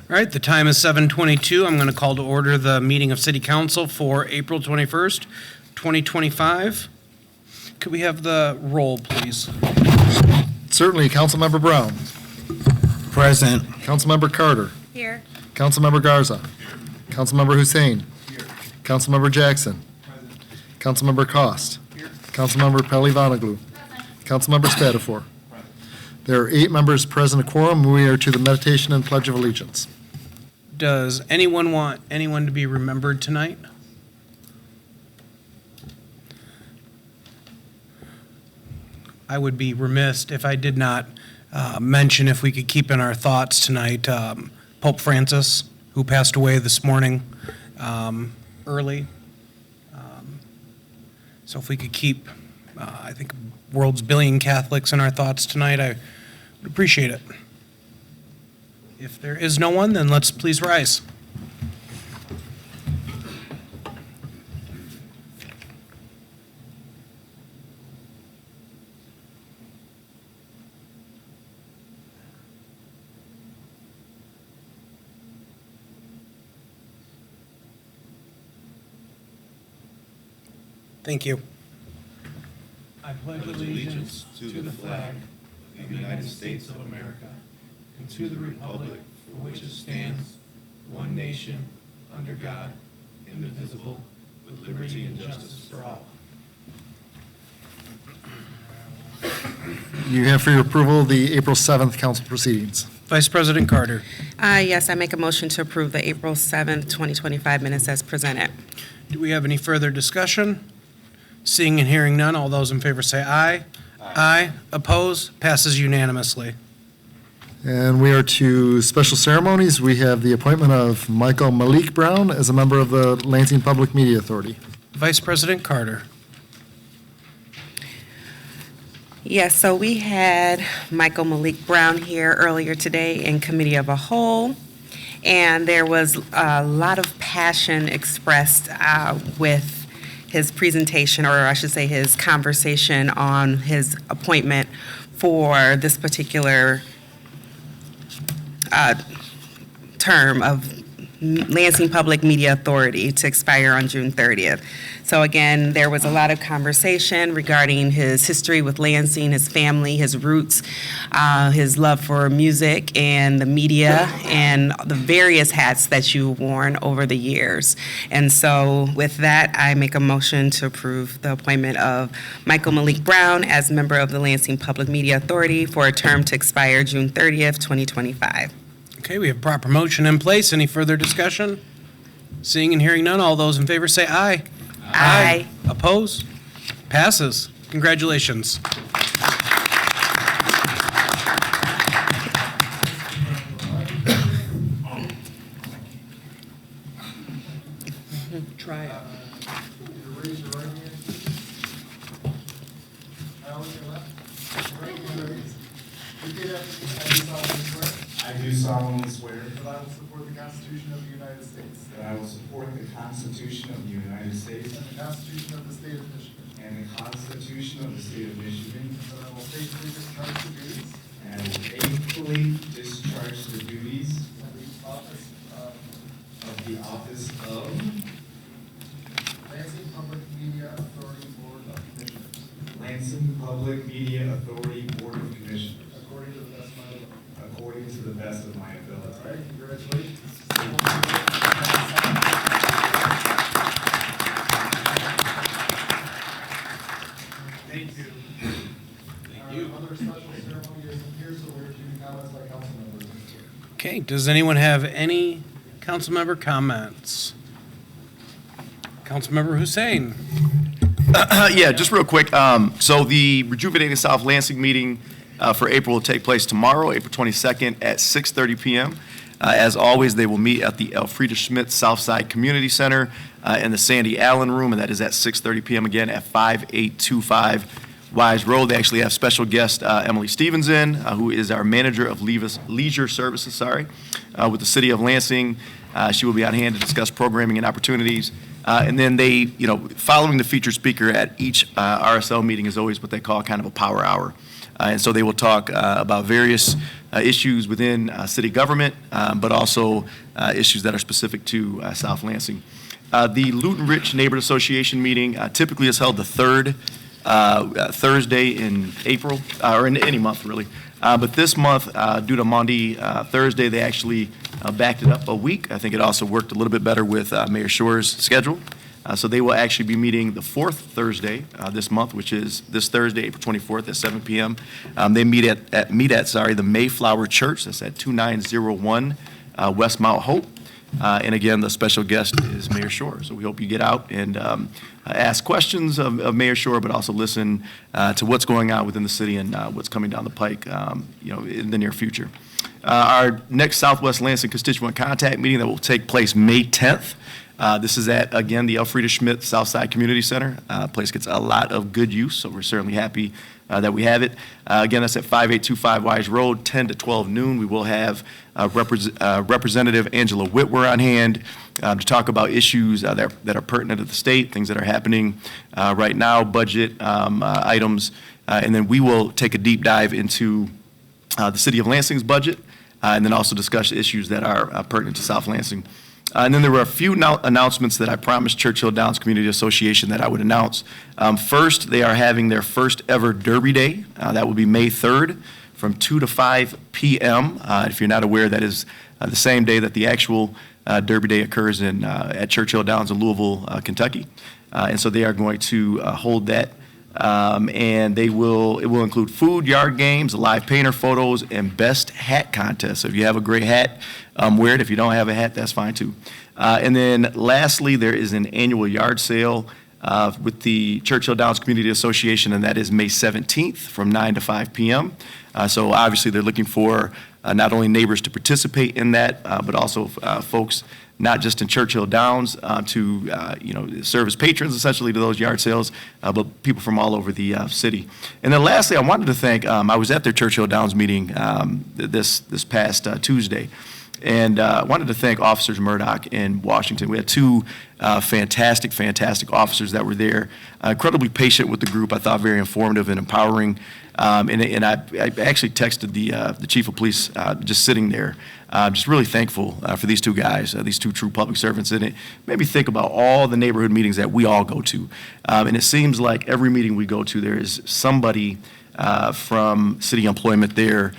All right, the time is 7:22. I'm going to call to order the meeting of City Council for April 21st, 2025. Could we have the roll, please? Certainly. Councilmember Brown. Present. Councilmember Carter. Here. Councilmember Garza. Councilmember Hussein. Councilmember Jackson. Councilmember Cost. Councilmember Peli Vonnegut. Councilmember Spatafor. There are 8 members present, a quorum. We are to the meditation and pledge of allegiance. Does anyone want anyone to be remembered tonight? I would be remiss if I did not mention, if we could keep in our thoughts tonight, Pope Francis, who passed away this morning early. So if we could keep, I think, world's billion Catholics in our thoughts tonight, I would appreciate it. If there is no one, then let's please rise. Thank you. I pledge allegiance to the flag of the United States of America and to the republic for which it stands, one nation, under God, indivisible, with liberty and justice for all. You have for your approval the April 7th council proceedings. Vice President Carter. Yes, I make a motion to approve the April 7th, 2025 minutes as presented. Do we have any further discussion? Seeing and hearing none, all those in favor say aye. Aye. Oppose? Passes unanimously. And we are to special ceremonies. We have the appointment of Michael Malik Brown as a member of the Lansing Public Media Authority. Vice President Carter. Yes, so we had Michael Malik Brown here earlier today in Committee of a Whole, and there was a lot of passion expressed with his presentation, or I should say his conversation on his appointment for this particular term of Lansing Public Media Authority to expire on June 30th. So again, there was a lot of conversation regarding his history with Lansing, his family, his roots, his love for music and the media, and the various hats that you've worn over the years. And so with that, I make a motion to approve the appointment of Michael Malik Brown as member of the Lansing Public Media Authority for a term to expire June 30th, 2025. Okay, we have proper motion in place. Any further discussion? Seeing and hearing none, all those in favor say aye. Aye. Oppose? Passes. Congratulations. Try it. Raise your right hand. Now with your left. Right hand raised. Repeat after me. I do solemnly swear. That I will support the Constitution of the United States. That I will support the Constitution of the United States. And the Constitution of the State of Michigan. And the Constitution of the State of Michigan. That I will faithfully discharge the duties. And I will faithfully discharge the duties Of the office of Lansing Public Media Authority Board of Commissioners. Lansing Public Media Authority Board of Commissioners. According to the best of my ability. According to the best of my ability. All right, congratulations. Thank you. Thank you. Other special ceremony isn't here, so we're doing comments by council members. Okay, does anyone have any council member comments? Councilmember Hussein. Yeah, just real quick. So the Rejuvenating South Lansing meeting for April will take place tomorrow, April 22nd at 6:30 p.m. As always, they will meet at the Elfrida Schmidt Southside Community Center in the Sandy Allen Room, and that is at 6:30 p.m. again at 5825 Wise Road. They actually have special guest Emily Stevenson, who is our manager of leisure services, with the city of Lansing. She will be on hand to discuss programming and opportunities. And then they, following the featured speaker at each RSL meeting is always what they call kind of a power hour. And so they will talk about various issues within city government, but also issues that are specific to South Lansing. The Luton Rich Neighborhood Association meeting typically is held the third Thursday in April, or in any month, really. But this month, due to Monday, Thursday, they actually backed it up a week. I think it also worked a little bit better with Mayor Shore's schedule. So they will actually be meeting the fourth Thursday this month, which is this Thursday, April 24th at 7 p.m. They meet at the Mayflower Church. That's at 2901 West Mount Hope. And again, the special guest is Mayor Shore. So we hope you get out and ask questions of Mayor Shore, but also listen to what's going on within the city and what's coming down the pike, in the near future. Our next Southwest Lansing Constituent Contact meeting that will take place May 10th. This is at, again, the Elfrida Schmidt Southside Community Center. Place gets a lot of good use, so we're certainly happy that we have it. Again, that's at 5825 Wise Road, 10 to 12 noon. We will have Representative Angela Whitwer on hand to talk about issues that are pertinent to the state, things that are happening right now, budget items, and then we will take a deep dive into the City of Lansing's budget, and then also discuss issues that are pertinent to South Lansing. And then there were a few announcements that I promised Churchill Downs Community Association that I would announce. First, they are having their first ever Derby Day. That will be May 3rd from 2 to 5 p.m. If you're not aware, that is the same day that the actual Derby Day occurs at Churchill Downs in Louisville, Kentucky. And so they are going to hold that. And it will include food, yard games, live painter photos, and best hat contest. So if you have a great hat, wear it. If you don't have a hat, that's fine too. And then lastly, there is an annual yard sale with the Churchill Downs Community Association, and that is May 17th from 9 to 5 p.m. So obviously they're looking for not only neighbors to participate in that, but also folks not just in Churchill Downs to serve as patrons essentially to those yard sales, but people from all over the city. And then lastly, I wanted to thank, I was at their Churchill Downs meeting this past Tuesday, and I wanted to thank Officers Murdoch in Washington. We had two fantastic officers that were there, incredibly patient with the group. I thought very informative and empowering. And I actually texted the chief of police just sitting there. Just really thankful for these two guys, these two true public servants. And it made me think about all the neighborhood meetings that we all go to. And it seems like every meeting we go to, there is somebody from city employment there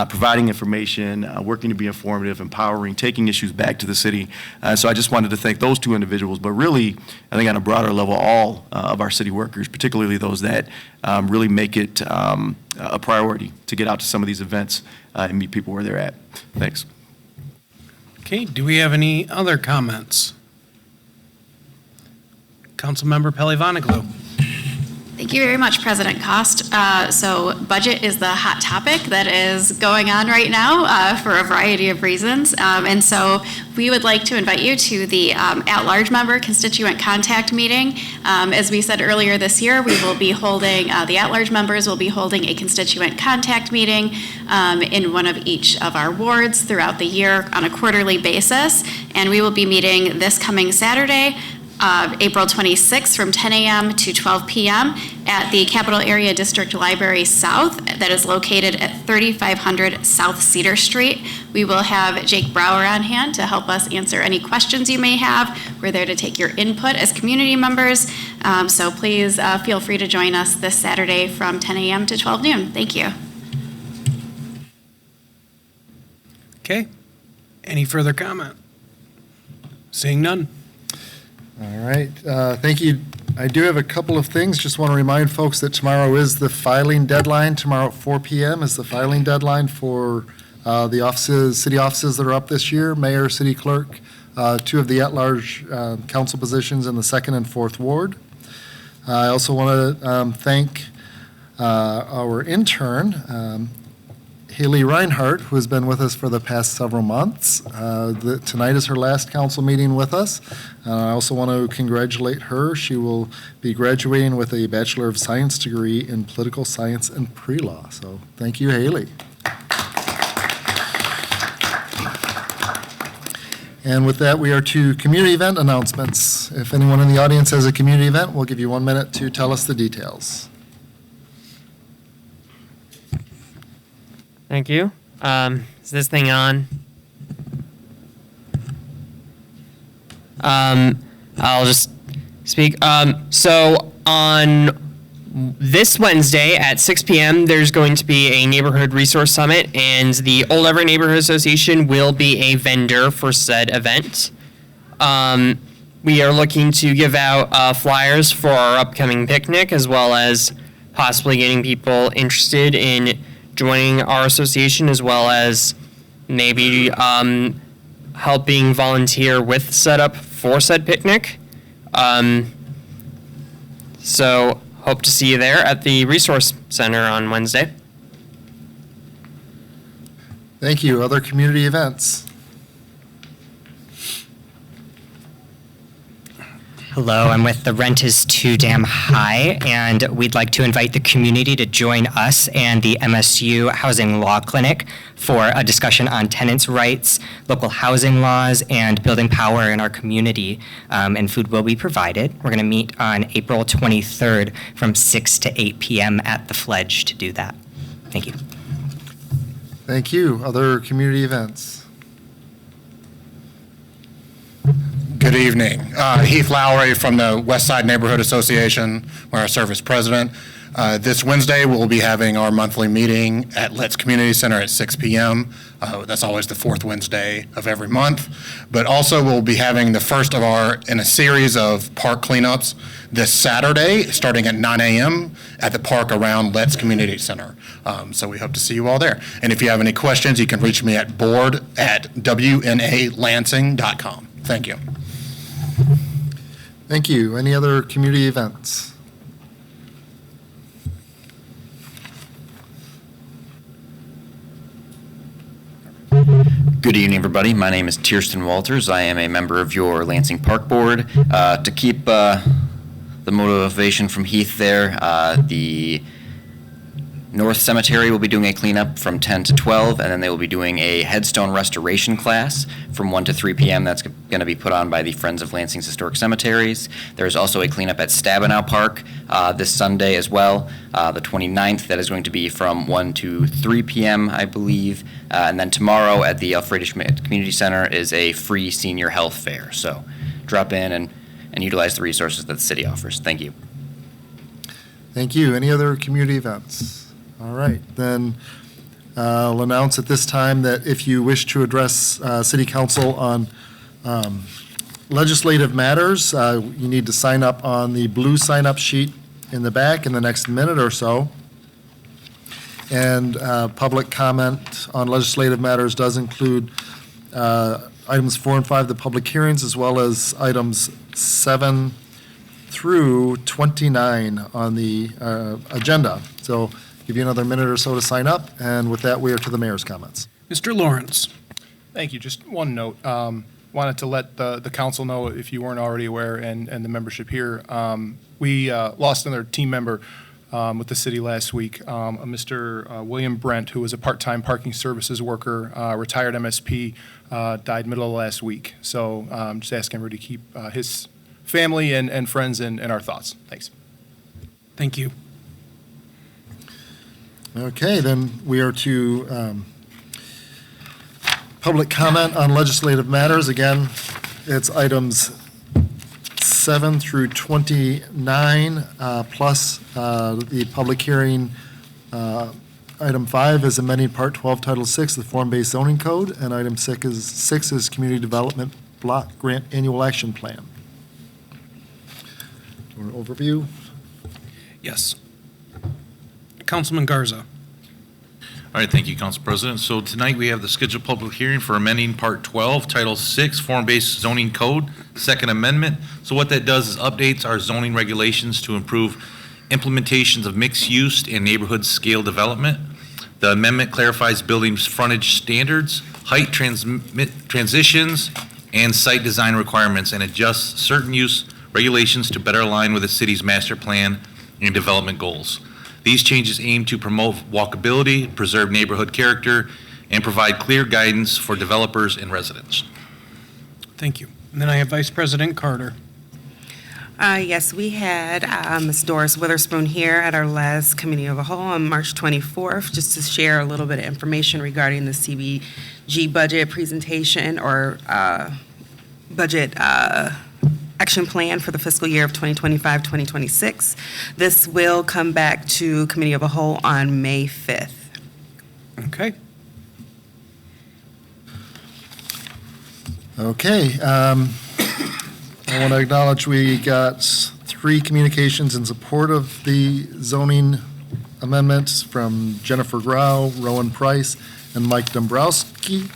providing information, working to be informative, empowering, taking issues back to the city. So I just wanted to thank those two individuals, but really, I think on a broader level, all of our city workers, particularly those that really make it a priority to get out to some of these events and meet people where they're at. Thanks. Okay, do we have any other comments? Councilmember Pelli-Vonnegut. Thank you very much, President Cost. So budget is the hot topic that is going on right now for a variety of reasons. And so we would like to invite you to the at-large member constituent contact meeting. As we said earlier this year, we will be holding, the at-large members will be holding a constituent contact meeting in one of each of our wards throughout the year on a quarterly basis. And we will be meeting this coming Saturday, April 26th from 10 a.m. to 12 p.m. at the Capital Area District Library South that is located at 3500 South Cedar Street. We will have Jake Brower on hand to help us answer any questions you may have. We're there to take your input as community members. So please feel free to join us this Saturday from 10 a.m. to 12 noon. Thank you. Okay, any further comment? Seeing none. All right, thank you. I do have a couple of things. Just want to remind folks that tomorrow is the filing deadline. Tomorrow at 4 p.m. is the filing deadline for the offices, city offices that are up this year, mayor, city clerk, two of the at-large council positions in the 2nd and 4th ward. I also want to thank our intern, Haley Reinhardt, who has been with us for the past several months. Tonight is her last council meeting with us. I also want to congratulate her. She will be graduating with a Bachelor of Science degree in Political Science and Pre-Law. So thank you, Haley. And with that, we are to community event announcements. If anyone in the audience has a community event, we'll give you 1 minute to tell us the details. Thank you. Is this thing on? I'll just speak. So on this Wednesday at 6 p.m., there's going to be a neighborhood resource summit, and the Old Everett Neighborhood Association will be a vendor for said event. We are looking to give out flyers for our upcoming picnic, as well as possibly getting people interested in joining our association, as well as maybe helping volunteer with setup for said picnic. So hope to see you there at the Resource Center on Wednesday. Thank you. Other community events? Hello, I'm with The Rent is Too Damn High, and we'd like to invite the community to join us and the MSU Housing Law Clinic for a discussion on tenants' rights, local housing laws, and building power in our community. And food will be provided. We're going to meet on April 23rd from 6 to 8 p.m. at the Fledge to do that. Thank you. Thank you. Other community events? Good evening. Heath Lowry from the West Side Neighborhood Association, where I serve as president. This Wednesday, we'll be having our monthly meeting at Let's Community Center at 6 p.m. That's always the fourth Wednesday of every month. But also, we'll be having the first in a series of park cleanups this Saturday, starting at 9 a.m. at the park around Let's Community Center. So we hope to see you all there. And if you have any questions, you can reach me at board@WNALansing.com. Thank you. Thank you. Any other community events? Good evening, everybody. My name is Tierston Walters. I am a member of your Lansing Park Board. To keep the motivation from Heath there, the North Cemetery will be doing a cleanup from 10 to 12, and then they will be doing a headstone restoration class from 1 to 3 p.m. That's going to be put on by the Friends of Lansing's Historic Cemeteries. There's also a cleanup at Stabenow Park this Sunday as well, the 29th. That is going to be from 1 to 3 p.m., I believe. And then tomorrow at the Alfreda Schmidt Community Center is a free senior health fair. So drop in and utilize the resources that the city offers. Thank you. Thank you. Any other community events? All right, then I'll announce at this time that if you wish to address City Council on legislative matters, you need to sign up on the blue sign-up sheet in the back in the next minute or so. And public comment on legislative matters does include items 4 and 5, the public hearings, as well as items 7 through 29 on the agenda. So give you another minute or so to sign up, and with that, we are to the mayor's comments. Mr. Lawrence. Thank you. Just one note. Wanted to let the council know, if you weren't already aware, and the membership here, we lost another team member with the city last week, Mr. William Brent, who was a part-time parking services worker, retired MSP, died middle of last week. So just asking everybody to keep his family and friends in our thoughts. Thanks. Thank you. Okay, then we are to public comment on legislative matters. Again, it's items 7 through 29, plus the public hearing. Item 5 is amending Part 12, Title 6 of the Form-Based Zoning Code, and item 6 is Community Development Block Grant Annual Action Plan. An overview? Yes. Councilman Garza. All right, thank you, Council President. So tonight we have the scheduled public hearing for amending Part 12, Title 6, Form-Based Zoning Code, Second Amendment. So what that does is updates our zoning regulations to improve implementations of mixed-use and neighborhood scale development. The amendment clarifies buildings' frontage standards, height transitions, and site design requirements, and adjusts certain use regulations to better align with the city's master plan and development goals. These changes aim to promote walkability, preserve neighborhood character, and provide clear guidance for developers and residents. Thank you. And then I have Vice President Carter. Yes, we had Ms. Doris Witherspoon here at our last committee of the whole on March 24th, just to share a little bit of information regarding the CBG budget presentation or budget action plan for the fiscal year of 2025-2026. This will come back to committee of the whole on May 5th. Okay. Okay, I want to acknowledge we got 3 communications in support of the zoning amendments from Jennifer Grau, Rowan Price, and Mike Dombrowski.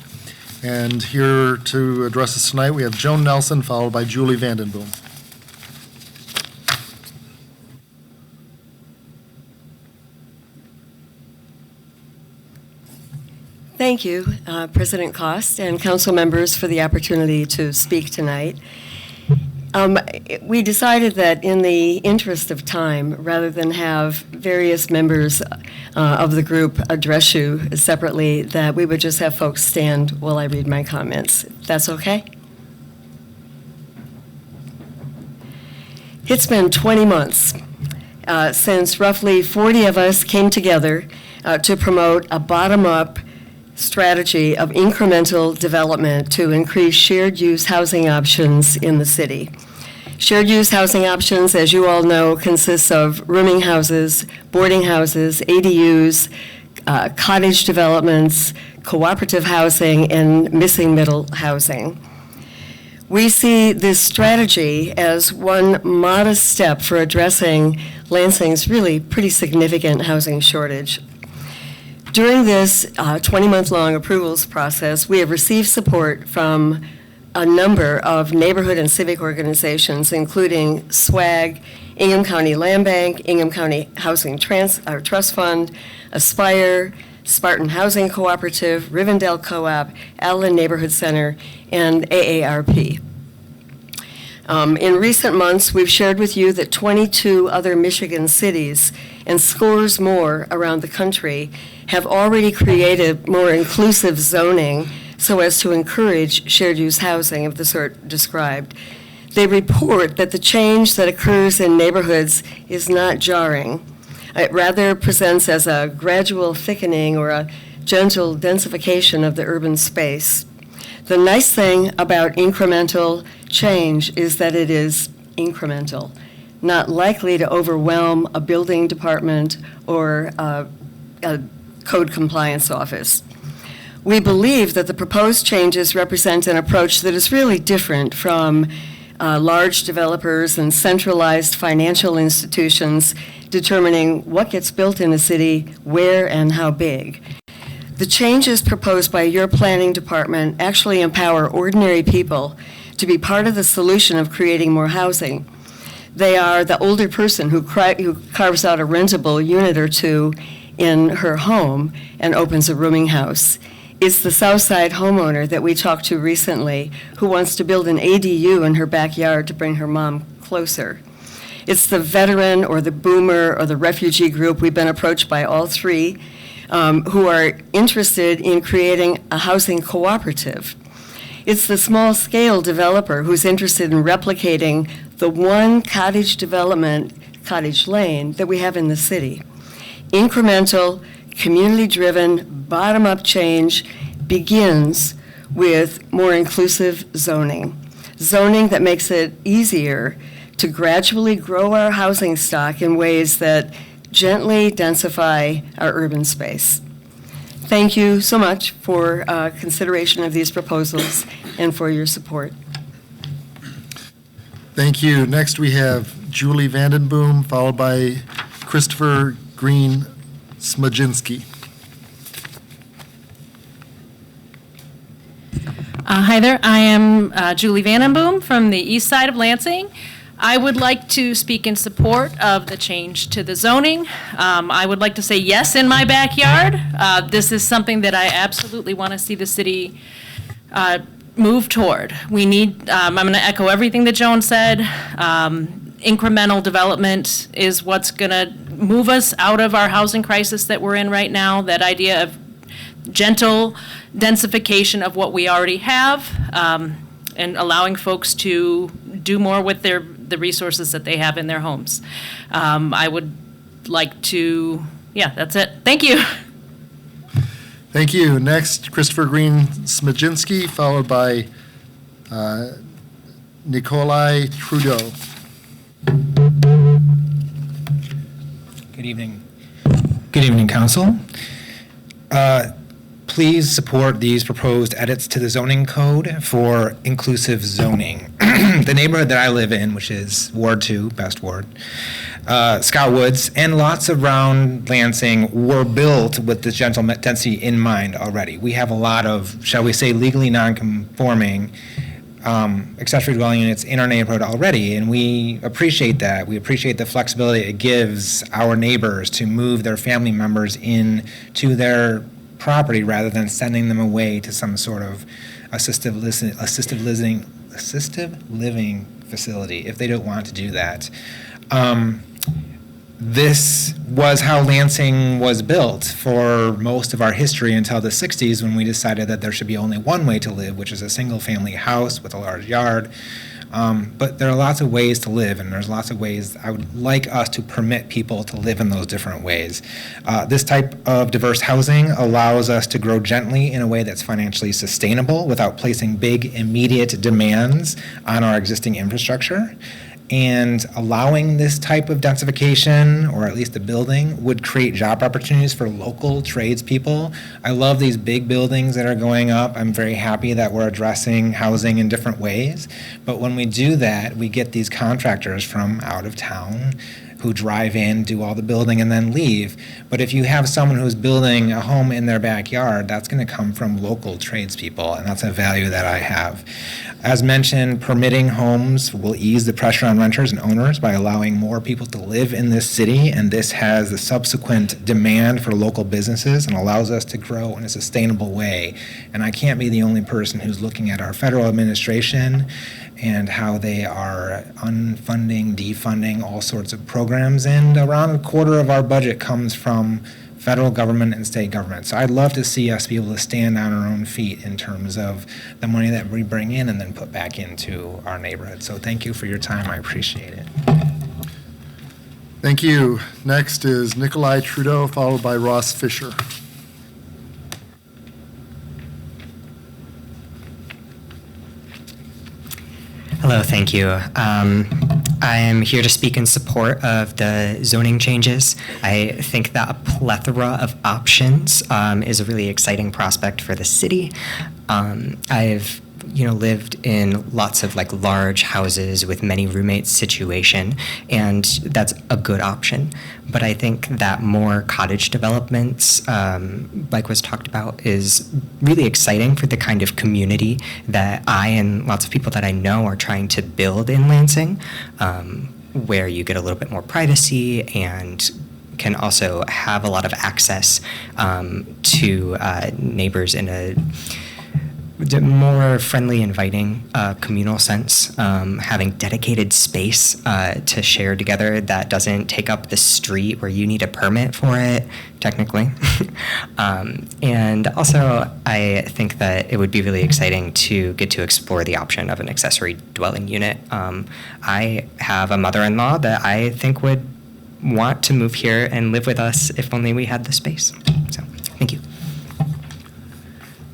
And here to address us tonight, we have Joan Nelson, followed by Julie Vandenboom. Thank you, President Cost and council members, for the opportunity to speak tonight. We decided that in the interest of time, rather than have various members of the group address you separately, that we would just have folks stand while I read my comments. That's okay? It's been 20 months since roughly 40 of us came together to promote a bottom-up strategy of incremental development to increase shared use housing options in the city. Shared use housing options, as you all know, consists of rooming houses, boarding houses, ADUs, cottage developments, cooperative housing, and missing middle housing. We see this strategy as one modest step for addressing Lansing's really pretty significant housing shortage. During this 20-month-long approvals process, we have received support from a number of neighborhood and civic organizations, including SWAG, Ingham County Land Bank, Ingham County Housing Trust Fund, Aspire, Spartan Housing Cooperative, Rivendell Co-op, Allen Neighborhood Center, and AARP. In recent months, we've shared with you that 22 other Michigan cities and scores more around the country have already created more inclusive zoning so as to encourage shared use housing of the sort described. They report that the change that occurs in neighborhoods is not jarring. It rather presents as a gradual thickening or a gentle densification of the urban space. The nice thing about incremental change is that it is incremental, not likely to overwhelm a building department or a code compliance office. We believe that the proposed changes represent an approach that is really different from large developers and centralized financial institutions determining what gets built in a city, where and how big. The changes proposed by your planning department actually empower ordinary people to be part of the solution of creating more housing. They are the older person who carves out a rentable unit or two in her home and opens a rooming house. It's the Southside homeowner that we talked to recently who wants to build an ADU in her backyard to bring her mom closer. It's the veteran or the boomer or the refugee group, we've been approached by all 3, who are interested in creating a housing cooperative. It's the small-scale developer who's interested in replicating the one cottage development, Cottage Lane, that we have in the city. Incremental, community-driven, bottom-up change begins with more inclusive zoning. Zoning that makes it easier to gradually grow our housing stock in ways that gently densify our urban space. Thank you so much for consideration of these proposals and for your support. Thank you. Next, we have Julie Vandenboom, followed by Christopher Green Smajinski. Hi there, I am Julie Vandenboom from the east side of Lansing. I would like to speak in support of the change to the zoning. I would like to say yes in my backyard. This is something that I absolutely want to see the city move toward. We need, I'm going to echo everything that Joan said. Incremental development is what's going to move us out of our housing crisis that we're in right now. That idea of gentle densification of what we already have, and allowing folks to do more with the resources that they have in their homes. I would like to, yeah, that's it. Thank you. Thank you. Next, Christopher Green Smajinski, followed by Nikolai Trudeau. Good evening. Good evening, Council. Please support these proposed edits to the zoning code for inclusive zoning. The neighborhood that I live in, which is Ward 2, best ward, Scott Woods, and lots around Lansing were built with this gentle density in mind already. We have a lot of, shall we say, legally non-conforming accessory dwelling units in our neighborhood already, and we appreciate that. We appreciate the flexibility it gives our neighbors to move their family members in to their property rather than sending them away to some sort of assistive living facility if they don't want to do that. This was how Lansing was built for most of our history until the 60s, when we decided that there should be only one way to live, which is a single-family house with a large yard. But there are lots of ways to live, and there's lots of ways I would like us to permit people to live in those different ways. This type of diverse housing allows us to grow gently in a way that's financially sustainable without placing big, immediate demands on our existing infrastructure. And allowing this type of densification, or at least the building, would create job opportunities for local tradespeople. I love these big buildings that are going up. I'm very happy that we're addressing housing in different ways. But when we do that, we get these contractors from out of town who drive in, do all the building, and then leave. But if you have someone who's building a home in their backyard, that's going to come from local tradespeople, and that's a value that I have. As mentioned, permitting homes will ease the pressure on renters and owners by allowing more people to live in this city, and this has the subsequent demand for local businesses and allows us to grow in a sustainable way. And I can't be the only person who's looking at our federal administration and how they are unfunding, defunding all sorts of programs, and around a quarter of our budget comes from federal government and state government. So I'd love to see us be able to stand on our own feet in terms of the money that we bring in and then put back into our neighborhood. So thank you for your time. I appreciate it. Thank you. Next is Nikolai Trudeau, followed by Ross Fisher. Hello, thank you. I am here to speak in support of the zoning changes. I think that a plethora of options is a really exciting prospect for the city. I've lived in lots of like large houses with many roommates situation, and that's a good option. But I think that more cottage developments, like was talked about, is really exciting for the kind of community that I and lots of people that I know are trying to build in Lansing, where you get a little bit more privacy and can also have a lot of access to neighbors in a more friendly, inviting communal sense, having dedicated space to share together that doesn't take up the street where you need a permit for it, technically. And also, I think that it would be really exciting to get to explore the option of an accessory dwelling unit. I have a mother-in-law that I think would want to move here and live with us if only we had the space. So, thank you.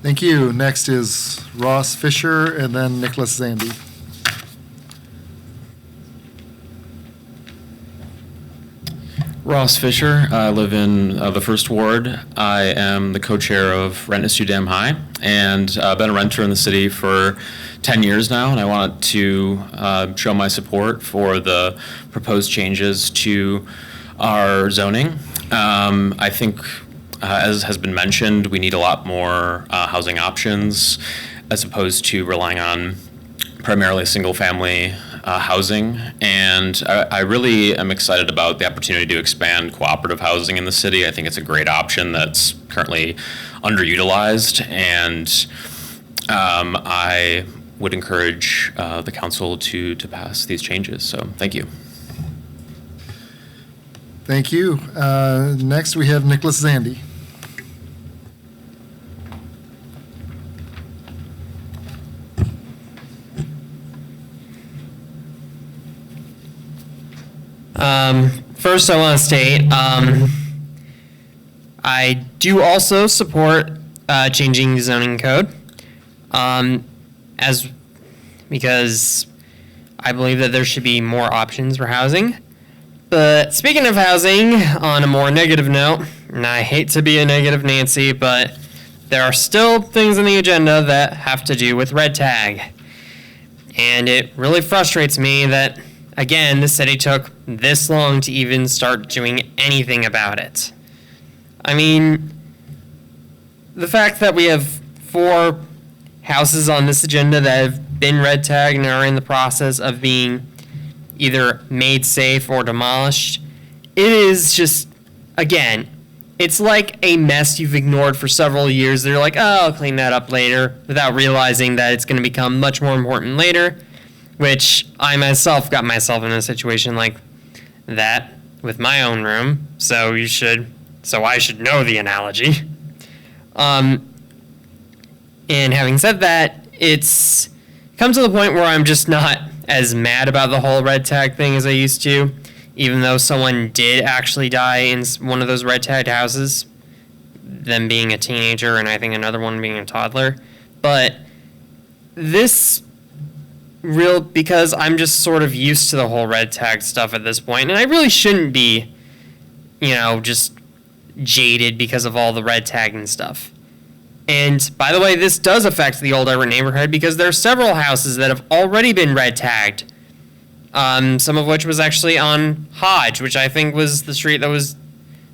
Thank you. Next is Ross Fisher and then Nicholas Zandy. Ross Fisher. I live in the First Ward. I am the co-chair of Rent is Too Damn High, and I've been a renter in the city for 10 years now, and I wanted to show my support for the proposed changes to our zoning. I think as has been mentioned, we need a lot more housing options as opposed to relying on primarily single-family housing. And I really am excited about the opportunity to expand cooperative housing in the city. I think it's a great option that's currently underutilized, and I would encourage the council to pass these changes. So thank you. Thank you. Next, we have Nicholas Zandy. First, I want to state I do also support changing the zoning code, because I believe that there should be more options for housing. But speaking of housing, on a more negative note, and I hate to be a negative Nancy, but there are still things on the agenda that have to do with red tag. And it really frustrates me that, again, the city took this long to even start doing anything about it. I mean, the fact that we have 4 houses on this agenda that have been red tagged and are in the process of being either made safe or demolished, it is just, again, it's like a mess you've ignored for several years. They're like, oh, I'll clean that up later, without realizing that it's going to become much more important later, which I myself got myself in a situation like that with my own room, so I should know the analogy. And having said that, it's come to the point where I'm just not as mad about the whole red tag thing as I used to, even though someone did actually die in one of those red tagged houses, them being a teenager and I think another one being a toddler. But because I'm just sort of used to the whole red tag stuff at this point, and I really shouldn't be, just jaded because of all the red tagging stuff. And by the way, this does affect the Old Everett neighborhood because there are several houses that have already been red tagged. Some of which was actually on Hodge, which I think was the street that was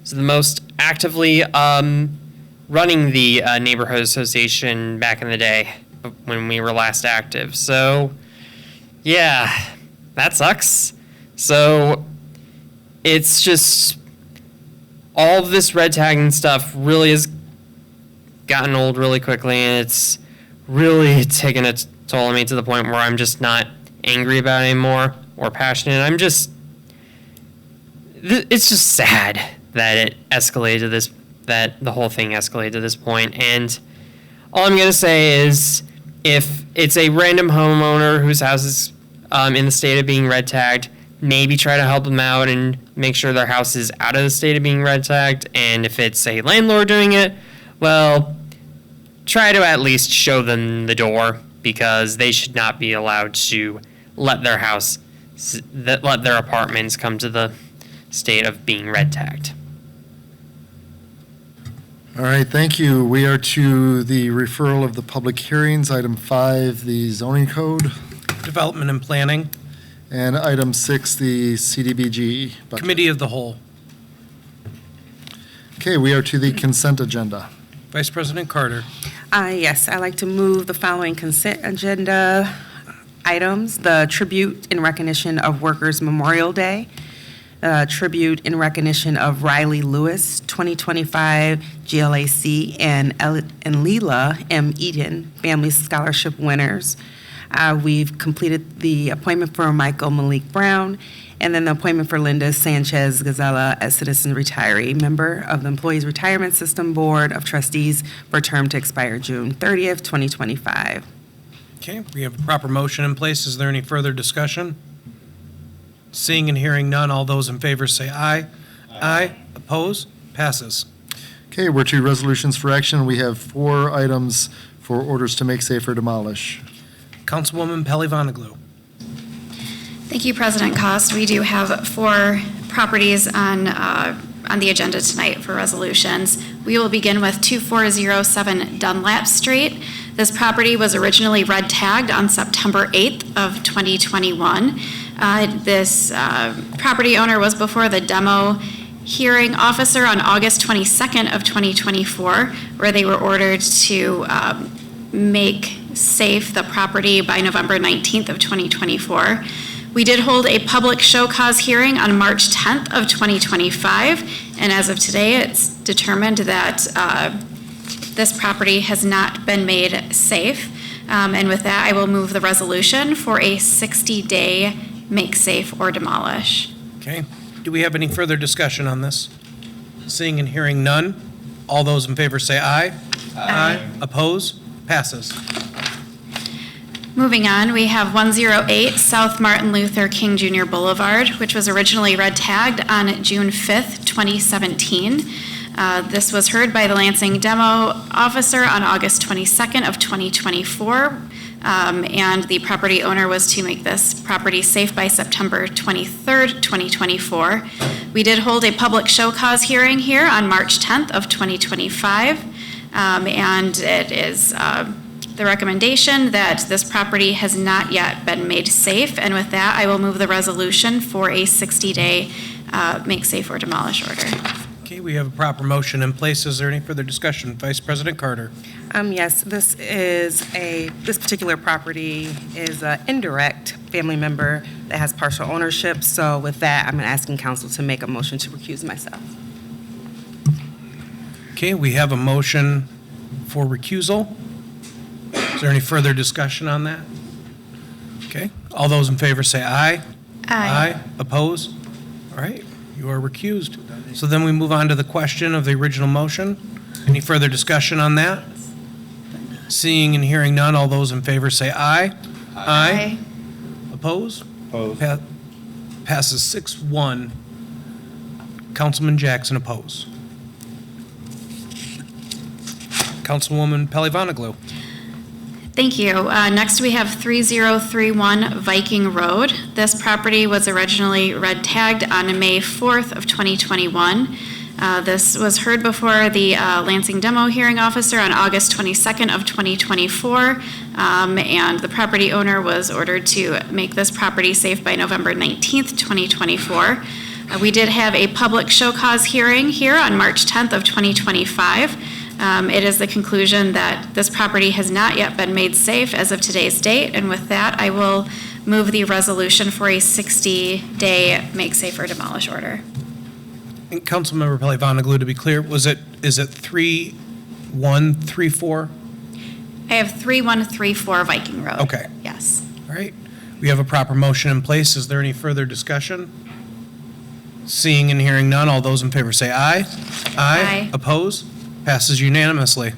the most actively running the neighborhood association back in the day when we were last active. So, yeah, that sucks. So, it's just all of this red tagging stuff really has gotten old really quickly, and it's really taken a toll on me to the point where I'm just not angry about it anymore or passionate. It's just sad that it escalated to this, that the whole thing escalated to this point. And all I'm going to say is, if it's a random homeowner whose house is in the state of being red tagged, maybe try to help them out and make sure their house is out of the state of being red tagged. And if it's a landlord doing it, well, try to at least show them the door, because they should not be allowed to let their apartments come to the state of being red tagged. All right, thank you. We are to the referral of the public hearings. Item 5, the zoning code. Development and Planning, And item 6, the CDBG budget. Committee of the Whole. Okay, we are to the consent agenda. Vice President Carter. Yes, I'd like to move the following consent agenda items: the tribute in recognition of Workers' Memorial Day, tribute in recognition of Riley Lewis, 2025 GLAC, and Leela M. Eden, Family Scholarship winners. We've completed the appointment for Michael Malik Brown, and then the appointment for Linda Sanchez Gazella as citizen retiree, member of the Employees Retirement System Board of Trustees for a term to expire June 30th, 2025. Okay, we have a proper motion in place. Is there any further discussion? Seeing and hearing none, all those in favor say aye. Aye. Oppose? Passes. Okay, we're to resolutions for action. We have 4 items for orders to make safe or demolish. Councilwoman Pelley Vonnegut. Thank you, President Cost. We do have 4 properties on the agenda tonight for resolutions. We will begin with 2407 Dunlap Street. This property was originally red tagged on September 8th of 2021. This property owner was before the demo hearing officer on August 22nd of 2024, where they were ordered to make safe the property by November 19th of 2024. We did hold a public show cause hearing on March 10th of 2025, and as of today, it's determined that this property has not been made safe. And with that, I will move the resolution for a 60-day make safe or demolish. Okay, do we have any further discussion on this? Seeing and hearing none, all those in favor say aye. Aye. Oppose? Passes. Moving on, we have 108 South Martin Luther King Jr. Boulevard, which was originally red tagged on June 5th, 2017. This was heard by the Lansing Demo Officer on August 22nd of 2024. And the property owner was to make this property safe by September 23rd, 2024. We did hold a public show cause hearing here on March 10th of 2025. And it is the recommendation that this property has not yet been made safe. And with that, I will move the resolution for a 60-day make safe or demolish order. Okay, we have a proper motion in place. Is there any further discussion? Vice President Carter. Yes, this particular property is an indirect family member that has partial ownership. So with that, I'm asking council to make a motion to recuse myself. Okay, we have a motion for recusal. Is there any further discussion on that? Okay, all those in favor say aye. Aye. Oppose? All right, you are recused. So then we move on to the question of the original motion. Any further discussion on that? Seeing and hearing none, all those in favor say aye. Aye. Oppose? Passes 6-1. Councilman Jackson oppose. Councilwoman Pelli-Vonnegut. Thank you. Next, we have 3031 Viking Road. This property was originally red tagged on May 4th of 2021. This was heard before the Lansing Demo Hearing Officer on August 22nd of 2024, and the property owner was ordered to make this property safe by November 19th, 2024. We did have a public show cause hearing here on March 10th of 2025. It is the conclusion that this property has not yet been made safe as of today's date, and with that, I will move the resolution for a 60-day make safe or demolish order. And Councilmember Pelli-Vonnegut, to be clear, is it 3134? I have 3134 Viking Road. Okay. Yes. All right. We have a proper motion in place. Is there any further discussion? Seeing and hearing none, all those in favor say aye. Aye. Oppose? Passes unanimously.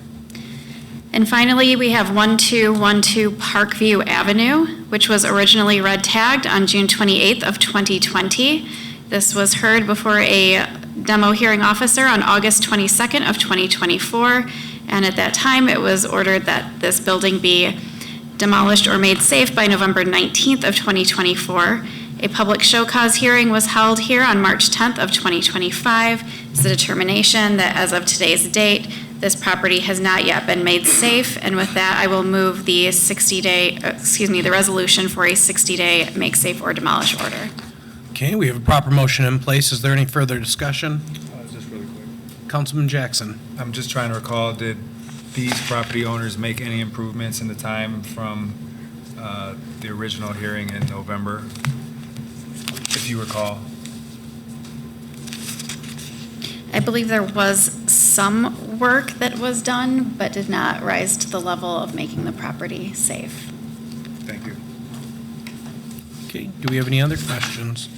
And finally, we have 1212 Parkview Avenue, which was originally red tagged on June 28th of 2020. This was heard before a demo hearing officer on August 22nd of 2024. And at that time, it was ordered that this building be demolished or made safe by November 19th of 2024. A public show cause hearing was held here on March 10th of 2025. It's a determination that as of today's date, this property has not yet been made safe. And with that, I will move the the resolution for a 60-day make safe or demolish order. Okay, we have a proper motion in place. Is there any further discussion? Just really quick. Councilman Jackson. I'm just trying to recall, did these property owners make any improvements in the time from the original hearing in November, if you recall? I believe there was some work that was done, but did not rise to the level of making the property safe. Thank you. Okay, do we have any other questions?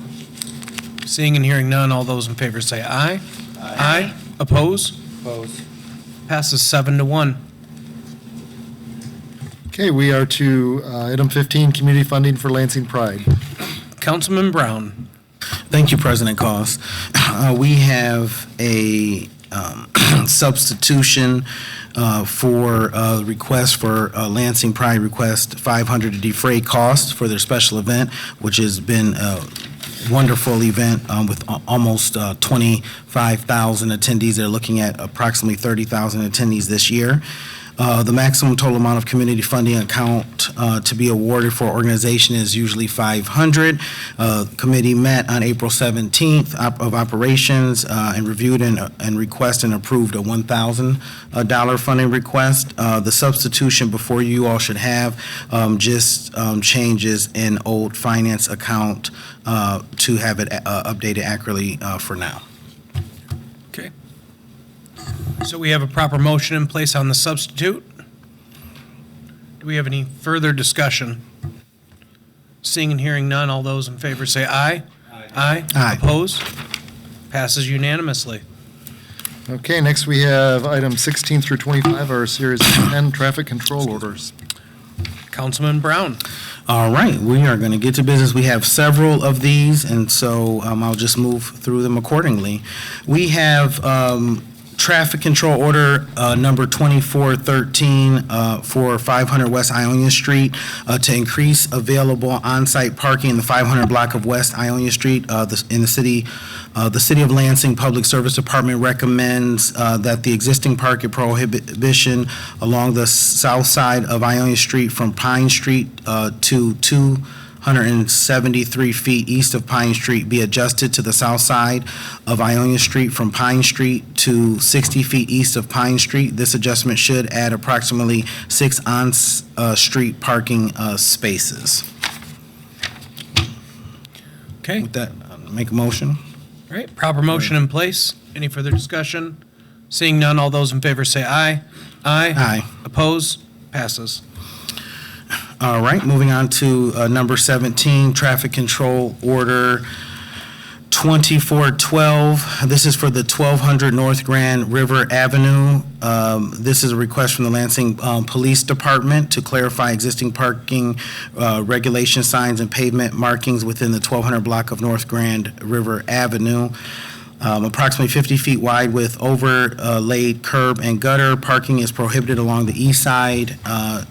Seeing and hearing none, all those in favor say aye. Aye. Oppose? Opposed. Passes 7-1. Okay, we are to item 15, community funding for Lansing Pride. Councilman Brown. Thank you, President Cost. We have a substitution for request for Lansing Pride request 500 to defray costs for their special event, which has been a wonderful event with almost 25,000 attendees. They're looking at approximately 30,000 attendees this year. The maximum total amount of community funding account to be awarded for organization is usually 500. Committee met on April 17th of operations and reviewed and requested and approved a $1,000 funding request. The substitution before you all should have just changes in old finance account to have it updated accurately for now. Okay. So we have a proper motion in place on the substitute. Do we have any further discussion? Seeing and hearing none, all those in favor say aye. Aye. Aye. Oppose? Passes unanimously. Okay, next we have items 16 through 25, our series of 10 traffic control orders. Councilman Brown. All right, we are going to get to business. We have several of these, and so I'll just move through them accordingly. We have traffic control order number 2413 for 500 West Ionia Street to increase available on-site parking in the 500 block of West Ionia Street in the city. The City of Lansing Public Service Department recommends that the existing parking prohibition along the south side of Ionia Street from Pine Street to 273 feet east of Pine Street be adjusted to the south side of Ionia Street from Pine Street to 60 feet east of Pine Street. This adjustment should add approximately 6 on-street parking spaces. Okay. With that, make a motion. All right, proper motion in place. Any further discussion? Seeing none, all those in favor say aye. Aye. Aye. Oppose? Passes. All right, moving on to number 17, traffic control order 2412. This is for the 1200 North Grand River Avenue. This is a request from the Lansing Police Department to clarify existing parking regulation signs and pavement markings within the 1200 block of North Grand River Avenue. Approximately 50 feet wide with overlaid curb and gutter. Parking is prohibited along the east side,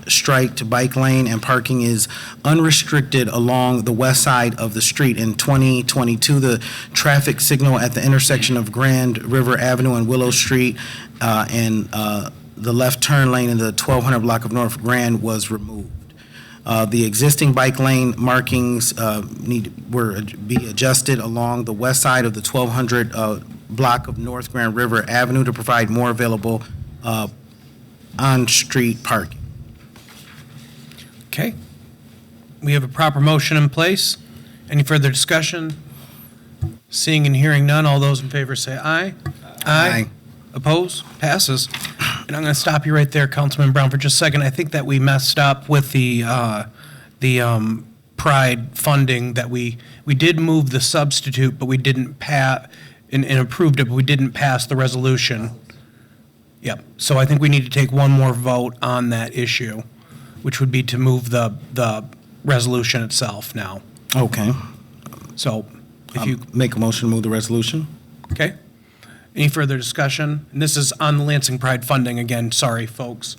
striped bike lane, and parking is unrestricted along the west side of the street. In 2022, the traffic signal at the intersection of Grand River Avenue and Willow Street and the left turn lane in the 1200 block of North Grand was removed. The existing bike lane markings were be adjusted along the west side of the 1200 block of North Grand River Avenue to provide more available on-street parking. Okay. We have a proper motion in place. Any further discussion? Seeing and hearing none, all those in favor say aye. Aye. Oppose? Passes. And I'm going to stop you right there, Councilman Brown, for just a second. I think that we messed up with the Pride funding, that we did move the substitute, but we didn't pass, and approved it, but we didn't pass the resolution. Yep. So I think we need to take one more vote on that issue, which would be to move the resolution itself now. Okay. So if you make a motion to move the resolution. Okay. Any further discussion? And this is on the Lansing Pride funding again. Sorry, folks.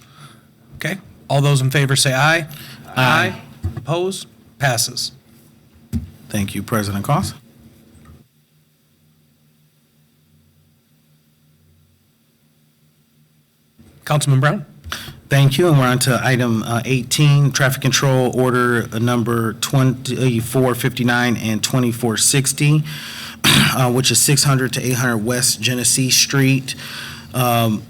Okay. All those in favor say aye. Aye. Oppose? Passes. Thank you, President Cost. Councilman Brown? Thank you, and we're on to item 18, traffic control order number 2459 and 2460, which is 600 to 800 West Genesee Street.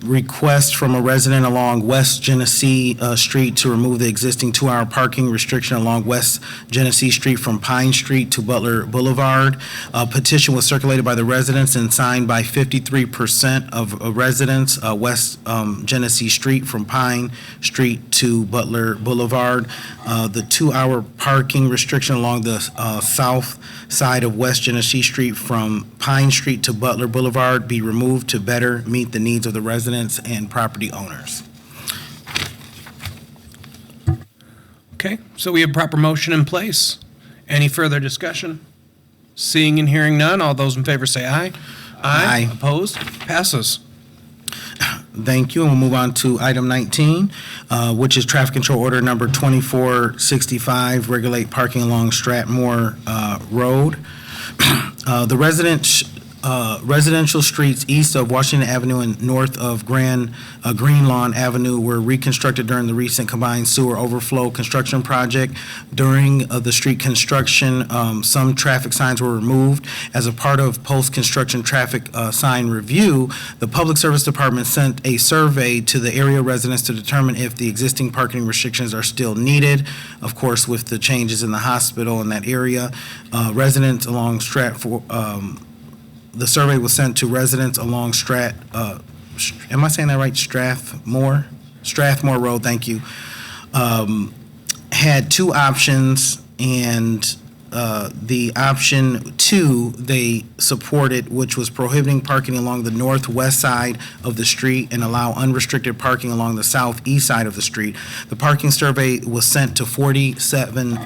Request from a resident along West Genesee Street to remove the existing 2-hour parking restriction along West Genesee Street from Pine Street to Butler Boulevard. Petition was circulated by the residents and signed by 53% of residents West Genesee Street from Pine Street to Butler Boulevard. The 2-hour parking restriction along the south side of West Genesee Street from Pine Street to Butler Boulevard be removed to better meet the needs of the residents and property owners. Okay, so we have proper motion in place. Any further discussion? Seeing and hearing none, all those in favor say aye. Aye. Opposed? Passes. Thank you, and we'll move on to item 19, which is traffic control order number 2465, regulate parking along Stratmore Road. The residential streets east of Washington Avenue and north of Green Lawn Avenue were reconstructed during the recent combined sewer overflow construction project. During the street construction, some traffic signs were removed. As a part of post-construction traffic sign review, the Public Service Department sent a survey to the area residents to determine if the existing parking restrictions are still needed. Of course, with the changes in the hospital in that area, residents along the survey was sent to residents along am I saying that right? Strathmore Road, thank you. Had 2 options, and the option 2 they supported, which was prohibiting parking along the northwest side of the street and allow unrestricted parking along the southeast side of the street. The parking survey was sent to 47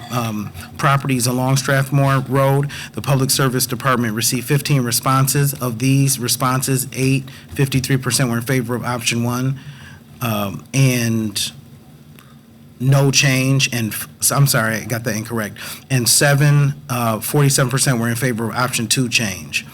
properties along Strathmore Road. The Public Service Department received 15 responses. Of these responses, 53% were in favor of option 1, and no change, and I'm sorry, I got that incorrect. And 47% were in favor of option 2 change.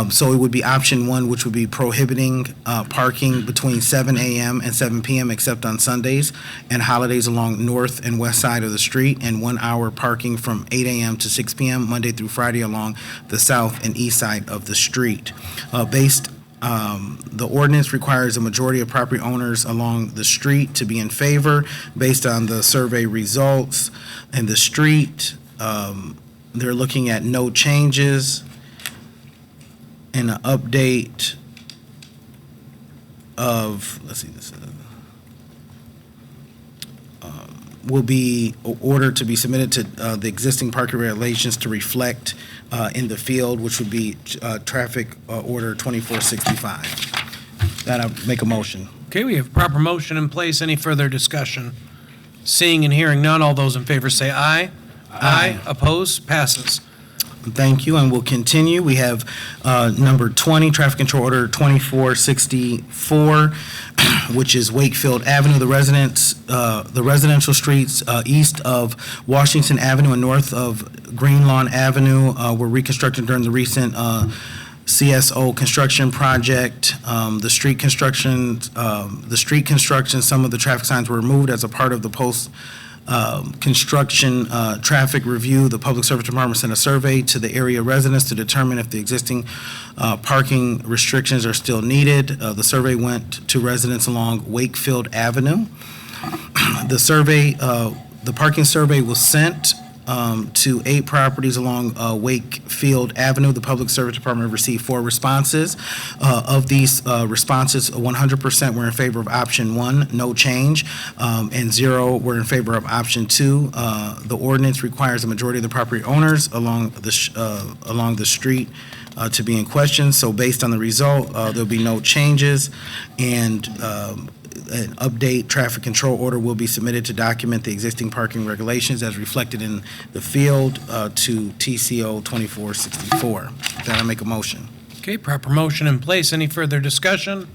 So it would be option 1, which would be prohibiting parking between 7 a.m. and 7 p.m. except on Sundays and holidays along north and west side of the street, and 1 hour parking from 8 a.m. to 6 p.m. Monday through Friday along the south and east side of the street. The ordinance requires a majority of property owners along the street to be in favor based on the survey results. And the street, they're looking at no changes and an update of, let's see, this will be ordered to be submitted to the existing parking regulations to reflect in the field, which would be traffic order 2465. That I'll make a motion. Okay, we have proper motion in place. Any further discussion? Seeing and hearing none, all those in favor say aye. Aye. Opposed? Passes. Thank you, and we'll continue. We have number 20, Traffic Control Order 2464, which is Wakefield Avenue. The residential streets east of Washington Avenue and north of Green Lawn Avenue were reconstructed during the recent CSO construction project. The street construction, some of the traffic signs were removed as a part of the construction traffic review. The Public Service Department sent a survey to the area residents to determine if the existing parking restrictions are still needed. The survey went to residents along Wakefield Avenue. The parking survey was sent to 8 properties along Wakefield Avenue. The Public Service Department received 4 responses. Of these responses, 100% were in favor of option 1, no change, and 0 were in favor of option 2. The ordinance requires a majority of the property owners along the street to be in question. So based on the result, there'll be no changes, and an update traffic control order will be submitted to document the existing parking regulations as reflected in the field to TCO 2464. Then I make a motion. Okay, proper motion in place. Any further discussion?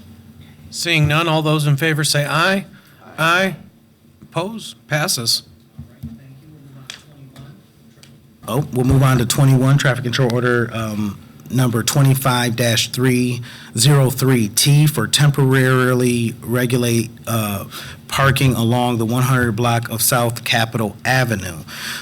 Seeing none, all those in favor say aye. Aye. Opposed? Passes. We'll move on to 21, Traffic Control Order number 25-303T for temporarily regulate parking along the 100 block of South Capitol Avenue.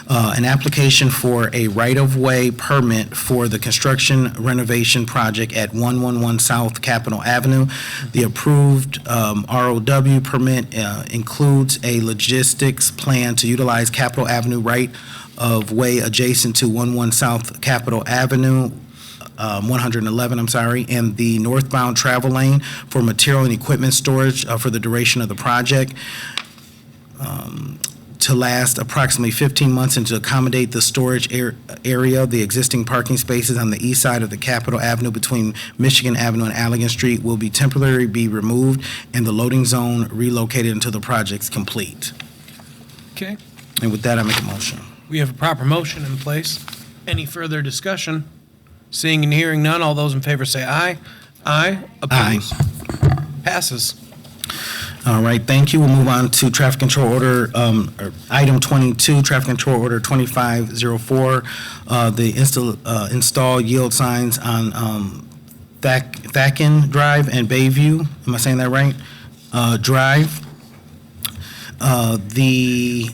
An application for a right-of-way permit for the construction renovation project at 111 South Capitol Avenue. The approved ROW permit includes a logistics plan to utilize Capitol Avenue right-of-way adjacent to 111 South Capitol Avenue, 111, and the northbound travel lane for material and equipment storage for the duration of the project to last approximately 15 months and to accommodate the storage area. The existing parking spaces on the east side of the Capitol Avenue between Michigan Avenue and Allegan Street will be temporarily be removed and the loading zone relocated until the project's complete. Okay, And with that, I make a motion. we have a proper motion in place. Any further discussion? Seeing and hearing none, all those in favor say aye. Aye. Opposed? Passes. All right, thank you. We'll move on to Traffic Control Order, Item 22, Traffic Control Order 2504, the install yield signs on Thacken Drive and Bayview. Am I saying that right? Drive. The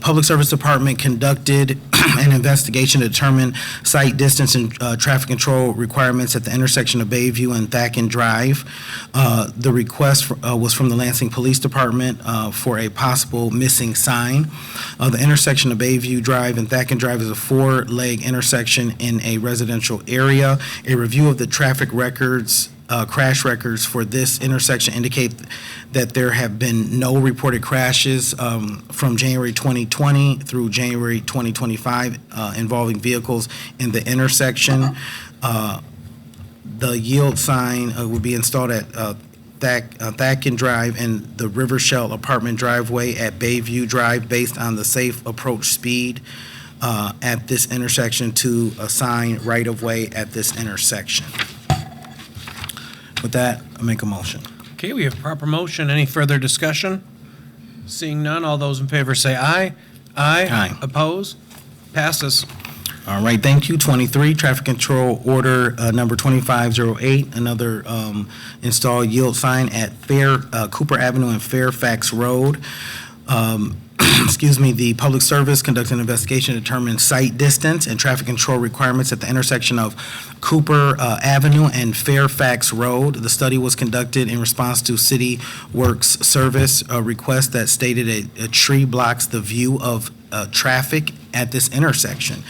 Public Service Department conducted an investigation to determine site distance and traffic control requirements at the intersection of Bayview and Thacken Drive. The request was from the Lansing Police Department for a possible missing sign. The intersection of Bayview Drive and Thacken Drive is a 4-leg intersection in a residential area. A review of the traffic records crash records for this intersection indicate that there have been no reported crashes from January 2020 through January 2025 involving vehicles in the intersection. The yield sign will be installed at Thacken Drive and the River Shell Apartment driveway at Bayview Drive based on the safe approach speed at this intersection to assign right-of-way at this intersection. With that, I make a motion. Okay, we have proper motion. Any further discussion? Seeing none, all those in favor say aye. Aye. Oppose? Passes. All right, thank you. 23, traffic control order number 2508, another install yield sign at Cooper Avenue and Fairfax Road. The Public Service conducted an investigation to determine site distance and traffic control requirements at the intersection of Cooper Avenue and Fairfax Road. The study was conducted in response to City Works Service request that stated a tree blocks the view of traffic at this intersection.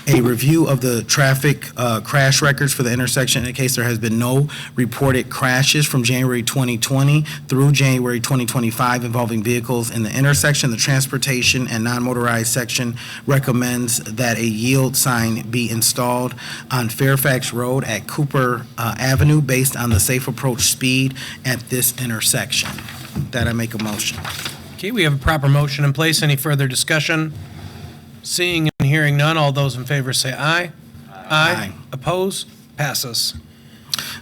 A review of the traffic crash records for the intersection indicates there has been no reported crashes from January 2020 through January 2025 involving vehicles in the intersection. The transportation and non-motorized section recommends that a yield sign be installed on Fairfax Road at Cooper Avenue based on the safe approach speed at this intersection. That I make a motion. Okay, we have a proper motion in place. Any further discussion? Seeing and hearing none, all those in favor say aye. Aye. Oppose? Passes.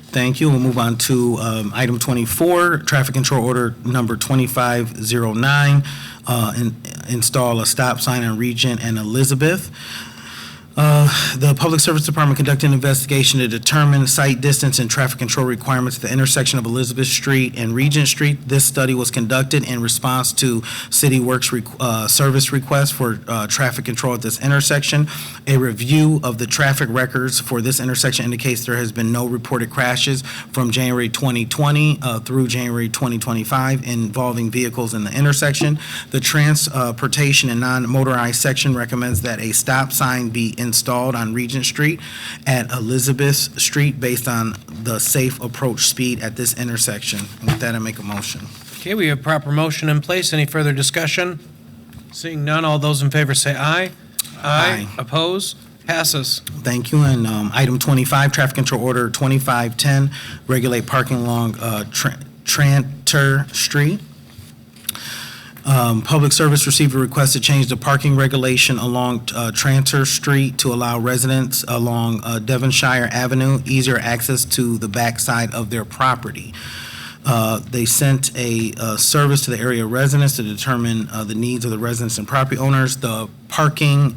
Thank you. We'll move on to item 24, traffic control order number 2509, install a stop sign on Regent and Elizabeth. The Public Service Department conducted an investigation to determine site distance and traffic control requirements at the intersection of Elizabeth Street and Regent Street. This study was conducted in response to City Works Service request for traffic control at this intersection. A review of the traffic records for this intersection indicates there has been no reported crashes from January 2020 through January 2025 involving vehicles in the intersection. The transportation and non-motorized section recommends that a stop sign be installed on Regent Street at Elizabeth Street based on the safe approach speed at this intersection. With that, I make a motion. Okay, we have proper motion in place. Any further discussion? Seeing none, all those in favor say aye. Aye. Oppose? Passes. Thank you. And item 25, traffic control order 2510, regulate parking along Tranter Street. Public Service received a request to change the parking regulation along Tranter Street to allow residents along Devonshire Avenue easier access to the backside of their property. They sent a service to the area residents to determine the needs of the residents and property owners. The parking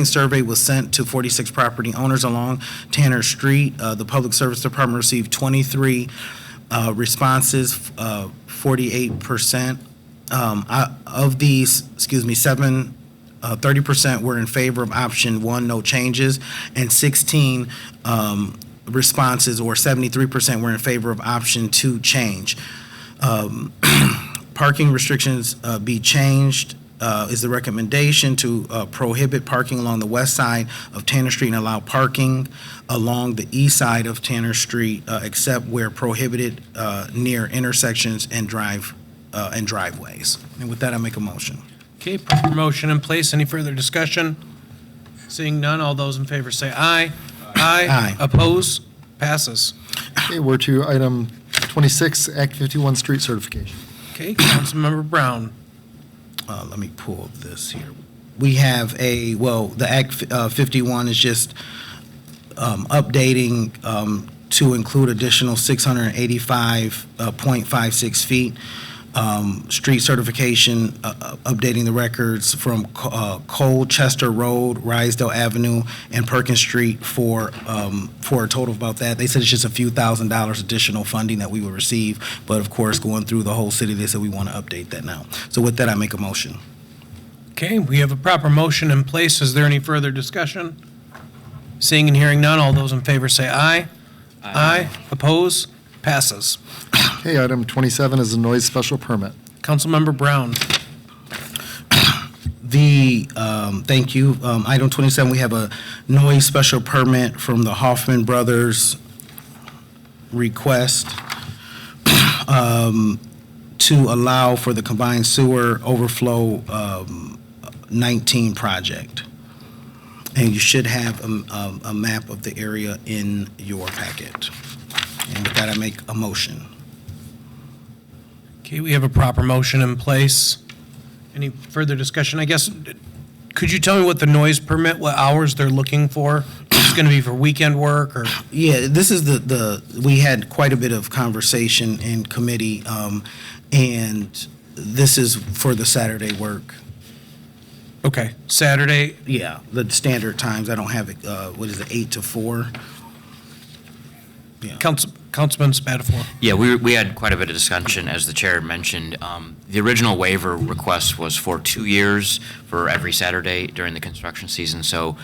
survey was sent to 46 property owners along Tanner Street. The Public Service Department received 23 responses, 48%. Of these, 30% were in favor of option 1, no changes, and 16 responses, or 73%, were in favor of option 2, change. Parking restrictions be changed is the recommendation to prohibit parking along the west side of Tanner Street and allow parking along the east side of Tanner Street except where prohibited near intersections and driveways. And with that, I make a motion. Okay, proper motion in place. Any further discussion? Seeing none, all those in favor say aye. Aye. Oppose? Passes. Okay, we're to item 26, Act 51 street certification. Okay, Councilmember Brown. Let me pull this here. We have the Act 51 is just updating to include additional 685.56 feet. Street certification, updating the records from Colchester Road, Rysdale Avenue, and Perkins Street for a total of about that. They said it's just a few $1,000s additional funding that we will receive, but of course, going through the whole city, they said we want to update that now. So with that, I make a motion. Okay, we have a proper motion in place. Is there any further discussion? Seeing and hearing none, all those in favor say aye. Aye. Oppose? Passes. Okay, item 27 is a noise special permit. Councilmember Brown. Thank you. Item 27, we have a noise special permit from the Hoffman Brothers request to allow for the combined sewer overflow 19 project. And you should have a map of the area in your packet. And with that, I make a motion. Okay, we have a proper motion in place. Any further discussion? I guess, could you tell me what the noise permit, what hours they're looking for? It's going to be for weekend work or? Yeah, this is we had quite a bit of conversation in committee, and this is for the Saturday work. Okay, Saturday? Yeah, the standard times, I don't have it, 8 to 4? Yeah. Councilman Spatafor. Yeah, we had quite a bit of discussion, as the chair mentioned. The original waiver request was for 2 years for every Saturday during the construction season. So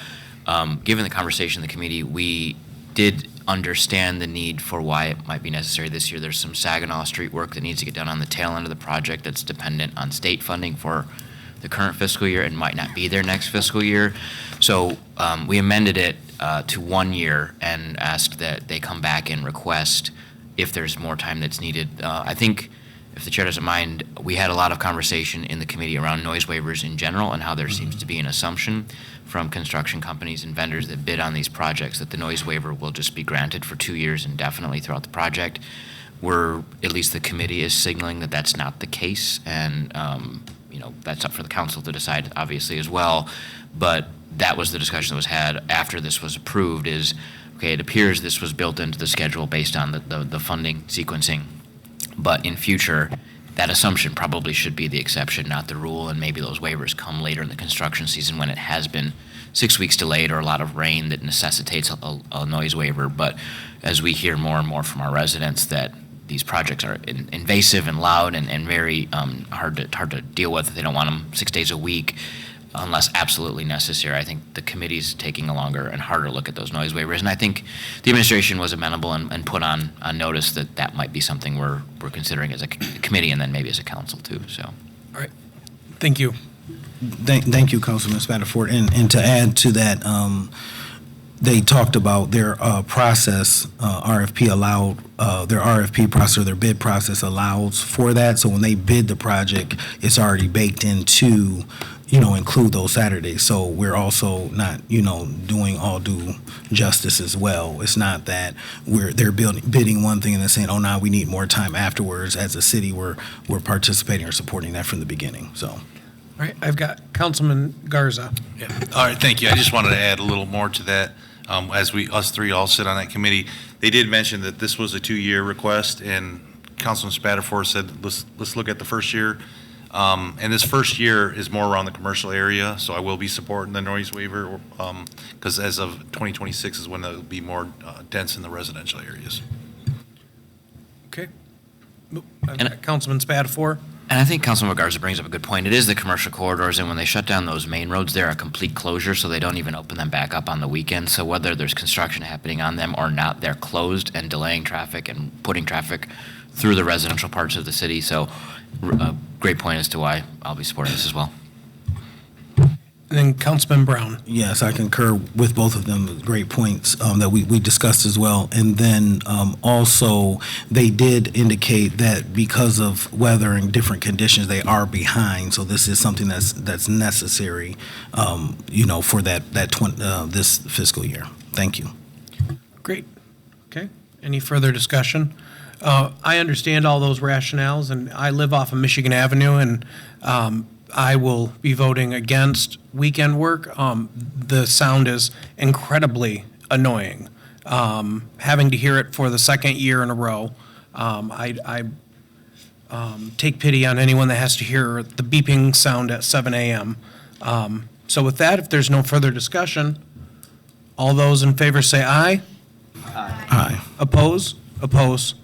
given the conversation in the committee, we did understand the need for why it might be necessary this year. There's some Saginaw Street work that needs to get done on the tail end of the project that's dependent on state funding for the current fiscal year and might not be there next fiscal year. So we amended it to 1 year and asked that they come back and request if there's more time that's needed. I think, if the chair doesn't mind, we had a lot of conversation in the committee around noise waivers in general and how there seems to be an assumption from construction companies and vendors that bid on these projects that the noise waiver will just be granted for 2 years indefinitely throughout the project. At least the committee is signaling that that's not the case, and that's up for the council to decide, obviously, as well. But that was the discussion that was had after this was approved is, okay, it appears this was built into the schedule based on the funding sequencing. But in future, that assumption probably should be the exception, not the rule, and maybe those waivers come later in the construction season when it has been 6 weeks delayed or a lot of rain that necessitates a noise waiver. But as we hear more and more from our residents that these projects are invasive and loud and very hard to deal with. They don't want them 6 days a week unless absolutely necessary. I think the committee's taking a longer and harder look at those noise waivers. And I think the administration was amenable and put on notice that might be something we're considering as a committee and then maybe as a council too. So, all right. Thank you. Thank you, Councilman Spatafor. And to add to that, they talked about their process, RFP allowed, their RFP process, or their bid process allows for that. So when they bid the project, it's already baked into, include those Saturdays. So we're also not, doing all due justice as well. It's not that they're bidding one thing and then saying, oh, now we need more time afterwards. As a city, we're participating or supporting that from the beginning, so. All right, I've got Councilman Garza. Yeah. All right, thank you. I just wanted to add a little more to that. As us three all sit on that committee, they did mention that this was a 2-year request, and Councilman Spatafor said, let's look at the first year. And this first year is more around the commercial area, so I will be supporting the noise waiver, because as of 2026 is when it'll be more dense in the residential areas. Okay. Councilman Spatafor. And I think Councilman Garza brings up a good point. It is the commercial corridors, and when they shut down those main roads, they're a complete closure, so they don't even open them back up on the weekend. So whether there's construction happening on them or not, they're closed and delaying traffic and putting traffic through the residential parts of the city. So a great point as to why I'll be supporting this as well. And then Councilman Brown. Yes, I concur with both of them. Great points that we discussed as well. And then also, they did indicate that because of weather and different conditions, they are behind. So this is something that's necessary, for this fiscal year. Thank you. Great. Okay. Any further discussion? I understand all those rationales, and I live off of Michigan Avenue, and I will be voting against weekend work. The sound is incredibly annoying. Having to hear it for the second year in a row, I take pity on anyone that has to hear the beeping sound at 7 a.m. So with that, if there's no further discussion, all those in favor say aye. Aye. Aye. Oppose? Oppose.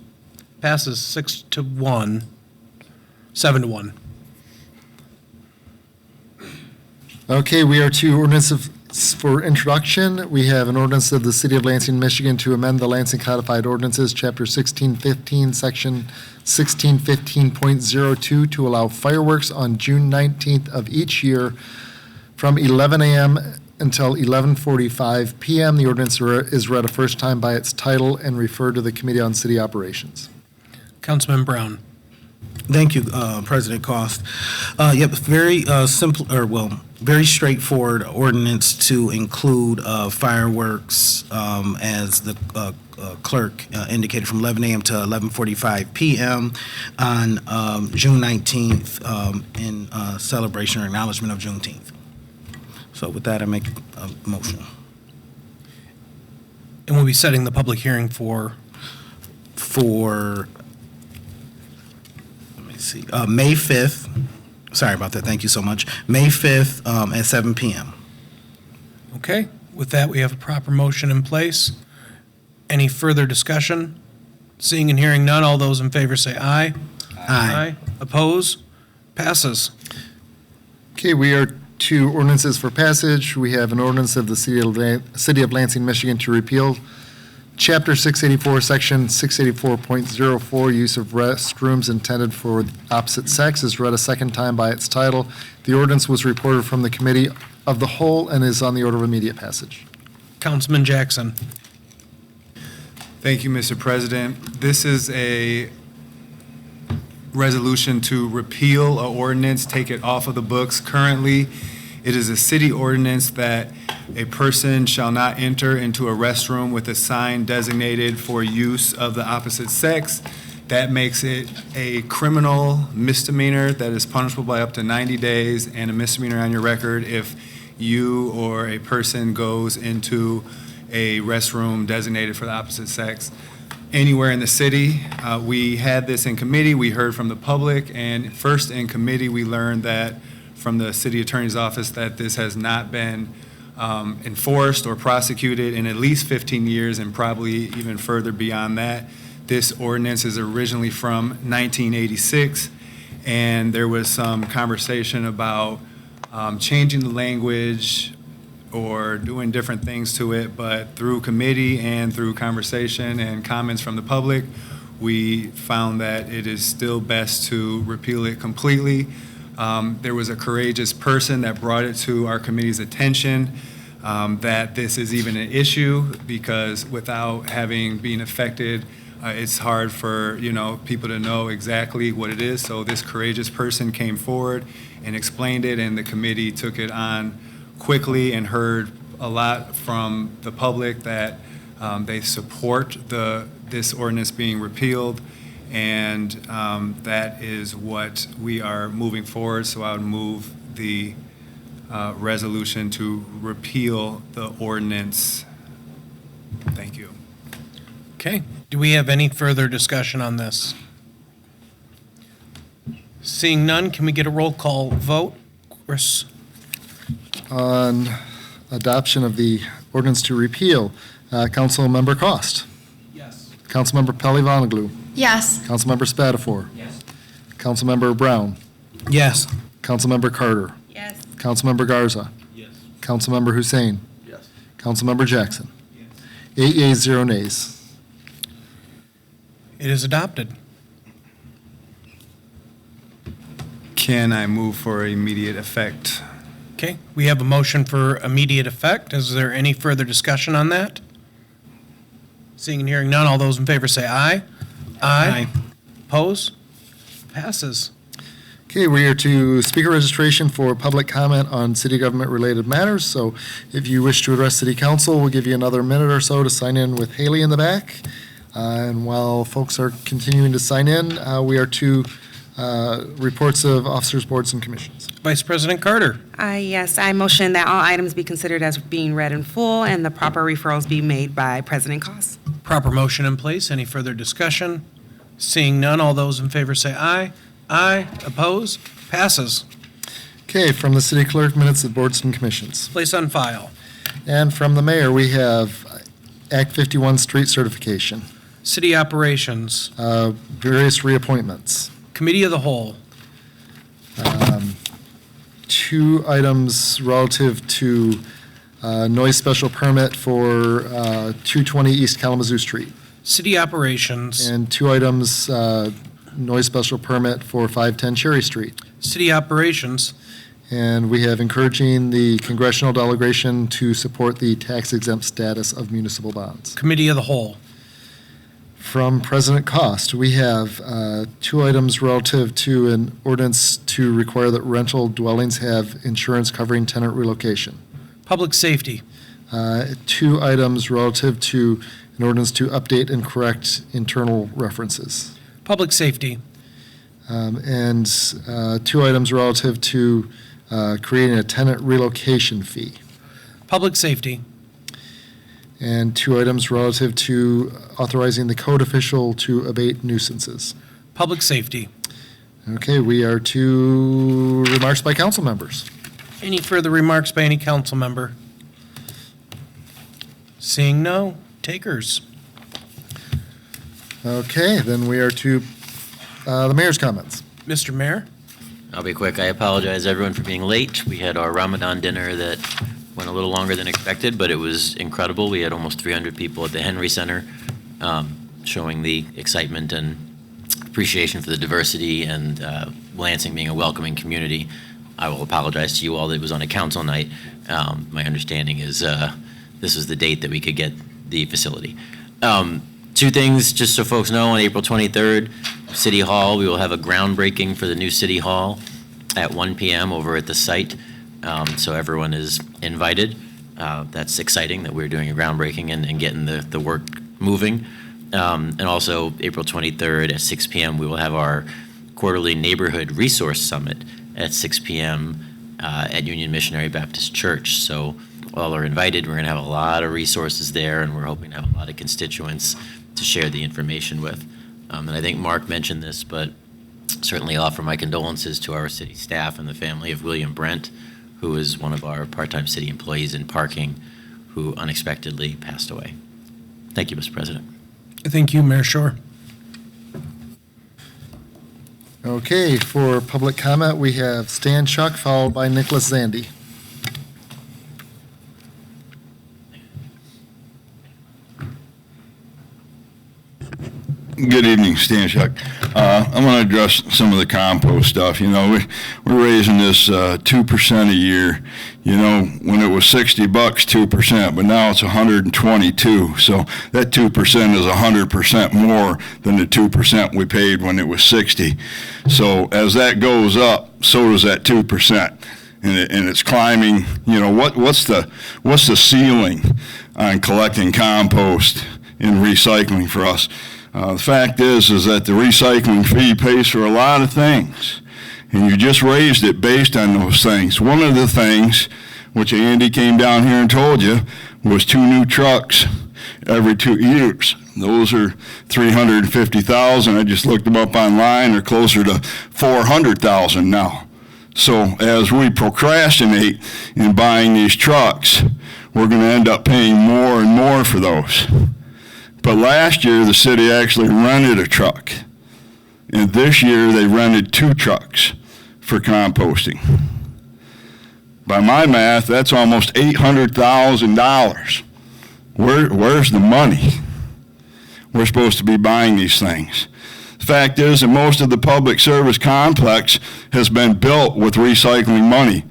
Passes 6-1, 7-1. Okay, we are to ordinances for introduction. We have an ordinance of the City of Lansing, Michigan to amend the Lansing Codified Ordinances, Chapter 1615, Section 1615.02 to allow fireworks on June 19th of each year from 11 a.m. until 11:45 PM. The ordinance is read a first time by its title and referred to the Committee on City Operations. Councilman Brown. Thank you, President Cost. Yep, very simple, very straightforward ordinance to include fireworks, as the clerk indicated, from 11 a.m. to 11:45 p.m. on June 19th in celebration or acknowledgement of Juneteenth. So with that, I make a motion. And we'll be setting the public hearing for May 5th. Sorry about that. Thank you so much. May 5th at 7 p.m. Okay, with that, we have a proper motion in place. Any further discussion? Seeing and hearing none, all those in favor say aye. Aye. Oppose? Passes. Okay, we are to ordinances for passage. We have an ordinance of the City of Lansing, Michigan to repeal Chapter 684, Section 684.04, use of restrooms intended for the opposite sex, is read a second time by its title. The ordinance was reported from the Committee of the Whole and is on the order of immediate passage. Councilman Jackson. Thank you, Mr. President. This is a resolution to repeal an ordinance, take it off of the books. Currently, it is a city ordinance that a person shall not enter into a restroom with a sign designated for use of the opposite sex. That makes it a criminal misdemeanor that is punishable by up to 90 days and a misdemeanor on your record if you or a person goes into a restroom designated for the opposite sex anywhere in the city. We had this in committee, we heard from the public, and first in committee, we learned that from the city attorney's office that this has not been enforced or prosecuted in at least 15 years and probably even further beyond that. This ordinance is originally from 1986, and there was some conversation about changing the language or doing different things to it, but through committee and through conversation and comments from the public, we found that it is still best to repeal it completely. There was a courageous person that brought it to our committee's attention that this is even an issue, because without having been affected, it's hard for people to know exactly what it is. So this courageous person came forward and explained it, and the committee took it on quickly and heard a lot from the public that they support this ordinance being repealed. And that is what we are moving forward. So I would move the resolution to repeal the ordinance. Thank you. Okay, do we have any further discussion on this? Seeing none, can we get a roll call vote? Chris? On adoption of the ordinance to repeal, Councilmember Cost. Yes. Councilmember Pelley Vonnegut. Yes. Councilmember Spatafor. Yes. Councilmember Brown. Yes. Councilmember Carter. Yes. Councilmember Garza. Yes. Councilmember Hussein. Yes. Councilmember Jackson. Yes. 8 yeas, 0 nays. It is adopted. Can I move for immediate effect? Okay, we have a motion for immediate effect. Is there any further discussion on that? Seeing and hearing none, all those in favor say aye. Aye. Oppose? Passes. Okay, we are to speaker registration for public comment on city government-related matters. So if you wish to address city council, we'll give you another minute or so to sign in with Haley in the back. And while folks are continuing to sign in, we are to reports of officers, boards, and commissions. Vice President Carter. Yes, I motion that all items be considered as being read in full and the proper referrals be made by President Cost. Proper motion in place. Any further discussion? Seeing none, all those in favor say aye. Aye. Oppose? Passes. Okay, from the city clerk, minutes of boards and commissions. Place on file. And from the mayor, we have Act 51 street certification, City operations. various reappointments. Committee of the Whole. 2 items relative to noise special permit for 220 East Kalamazoo Street. City operations. And 2 items, noise special permit for 510 Cherry Street. City operations. And we have encouraging the congressional delegation to support the tax exempt status of municipal bonds. Committee of the Whole. From President Cost, we have two items relative to an ordinance to require that rental dwellings have insurance covering tenant relocation. Public Safety. Two items relative to an ordinance to update and correct internal references. Public Safety. And two items relative to creating a tenant relocation fee. Public Safety. And two items relative to authorizing the code official to abate nuisances. Public Safety. Okay, we are to remarks by council members. Any further remarks by any council member? Seeing no, takers. Okay, then we are to the mayor's comments. Mr. Mayor? I'll be quick. I apologize, everyone, for being late. We had our Ramadan dinner that went a little longer than expected, but it was incredible. We had almost 300 people at the Henry Center, showing the excitement and appreciation for the diversity and Lansing being a welcoming community. I will apologize to you all that it was on a council night. My understanding is this was the date that we could get the facility. Two things, just so folks know, on April 23rd, City Hall, we will have a groundbreaking for the new City Hall at 1 p.m. over at the site. So everyone is invited. That's exciting that we're doing a groundbreaking and getting the work moving. And also, April 23rd at 6 p.m., we will have our quarterly Neighborhood Resource Summit at 6 p.m. At Union Missionary Baptist Church. So all are invited. We're going to have a lot of resources there, and we're hoping to have a lot of constituents to share the information with. And I think Mark mentioned this, but certainly offer my condolences to our city staff and the family of William Brent, who is one of our part-time city employees in parking, who unexpectedly passed away. Thank you, Mr. President. Thank you, Mayor Shore. Okay, for public comment, we have Stan Chuck, followed by Nicholas Zandy. Good evening, Stan Shuck. I'm going to address some of the compost stuff. You know, we're raising this 2% a year. You know, when it was $60, 2%, but now it's 122. So that 2% is 100% more than the 2% we paid when it was 60. So as that goes up, so does that 2%. And it's climbing. You know, what's the ceiling on collecting compost and recycling for us? The fact is that the recycling fee pays for a lot of things, and you just raised it based on those things. One of the things, which Andy came down here and told you, was 2 new trucks every 2 years. Those are $350,000. I just looked them up online. They're closer to $400,000 now. So as we procrastinate in buying these trucks, we're going to end up paying more and more for those. But last year, the city actually rented a truck. And this year, they rented 2 trucks for composting. By my math, that's almost $800,000. Where's the money? We're supposed to be buying these things. The fact is that most of the public service complex has been built with recycling money.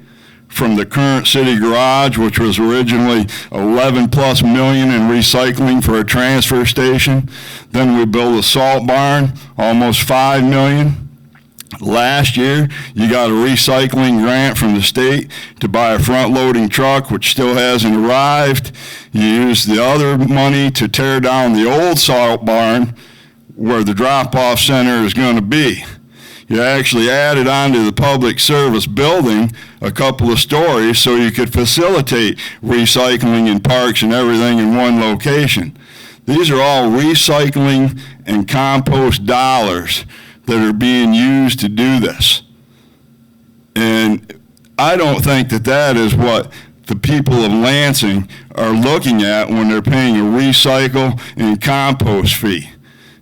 From the current city garage, which was originally $11+ million in recycling for a transfer station. Then we built a salt barn, almost $5 million. Last year, you got a recycling grant from the state to buy a front-loading truck, which still hasn't arrived. You used the other money to tear down the old salt barn where the drop-off center is going to be. You actually added onto the public service building a couple of stories so you could facilitate recycling in parks and everything in one location. These are all recycling and compost dollars that are being used to do this. And I don't think that that is what the people of Lansing are looking at when they're paying a recycle and compost fee.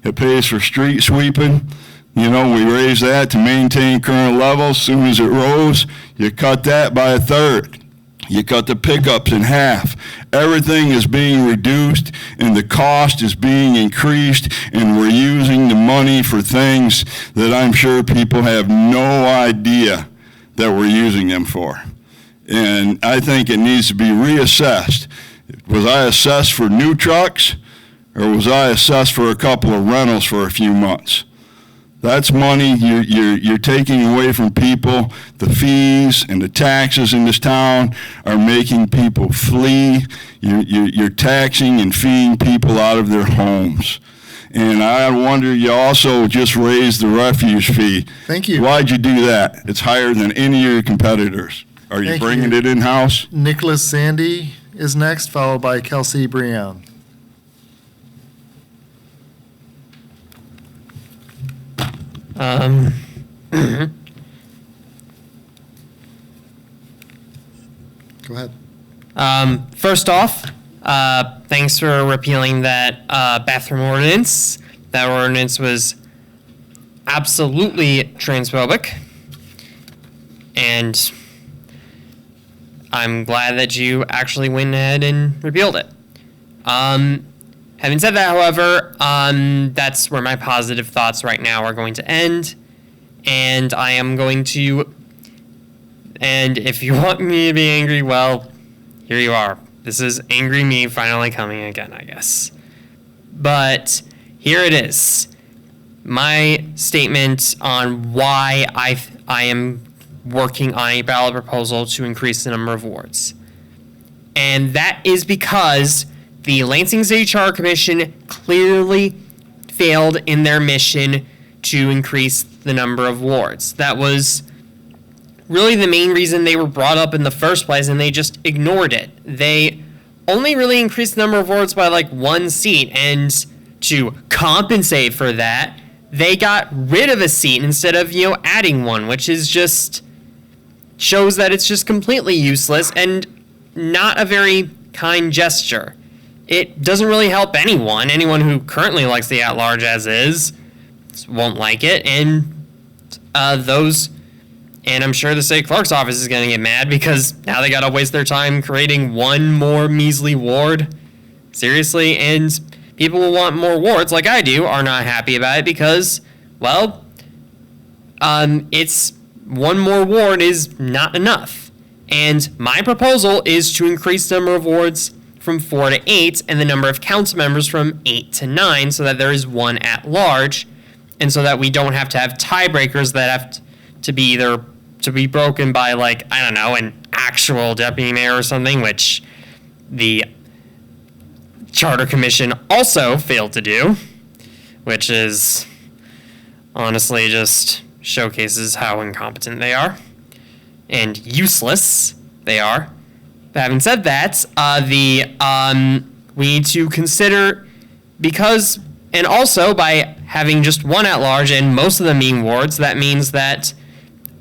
It pays for street sweeping. You know, we raised that to maintain current levels. As soon as it rose, you cut that by 1/3. You cut the pickups in half. Everything is being reduced and the cost is being increased, and we're using the money for things that I'm sure people have no idea that we're using them for. And I think it needs to be reassessed. Was I assessed for new trucks, or was I assessed for a couple of rentals for a few months? That's money you're taking away from people. The fees and the taxes in this town are making people flee. You're taxing and feeing people out of their homes. And I wonder, you also just raised the refuge fee. Thank you. Why'd you do that? It's higher than any of your competitors. Are you Thank bringing you. it in-house? Nicholas Sandy is next, followed by Kelsey Breon. Go ahead. First off, thanks for repealing that bathroom ordinance. That ordinance was absolutely transphobic, and I'm glad that you actually went ahead and repealed it. Having said that, however, that's where my positive thoughts right now are going to end, and I am going to, and if you want me to be angry, well, here you are. This is angry me finally coming again, I guess. But here it is. My statement on why I am working on a ballot proposal to increase the number of wards. And that is because the Lansing City Charter Commission clearly failed in their mission to increase the number of wards. That was really the main reason they were brought up in the first place, and they just ignored it. They only really increased the number of wards by like 1 seat, and to compensate for that, they got rid of a seat instead of, adding one, which is just shows that it's just completely useless and not a very kind gesture. It doesn't really help anyone. Anyone who currently likes the at-large as is won't like it, and and I'm sure the state clerk's office is going to get mad because now they got to waste their time creating one more measly ward. Seriously, and people who want more wards, like I do, are not happy about it because, well, it's one more ward is not enough. And my proposal is to increase the number of wards from 4 to 8 and the number of council members from 8 to 9 so that there is one at large, and so that we don't have to have tiebreakers that have to be either to be broken by, like, I don't know, an actual deputy mayor or something, which the Charter Commission also failed to do, which is honestly just showcases how incompetent they are and useless they are. But having said that, we need to consider, because, and also by having just one at-large and most of them being wards, that means that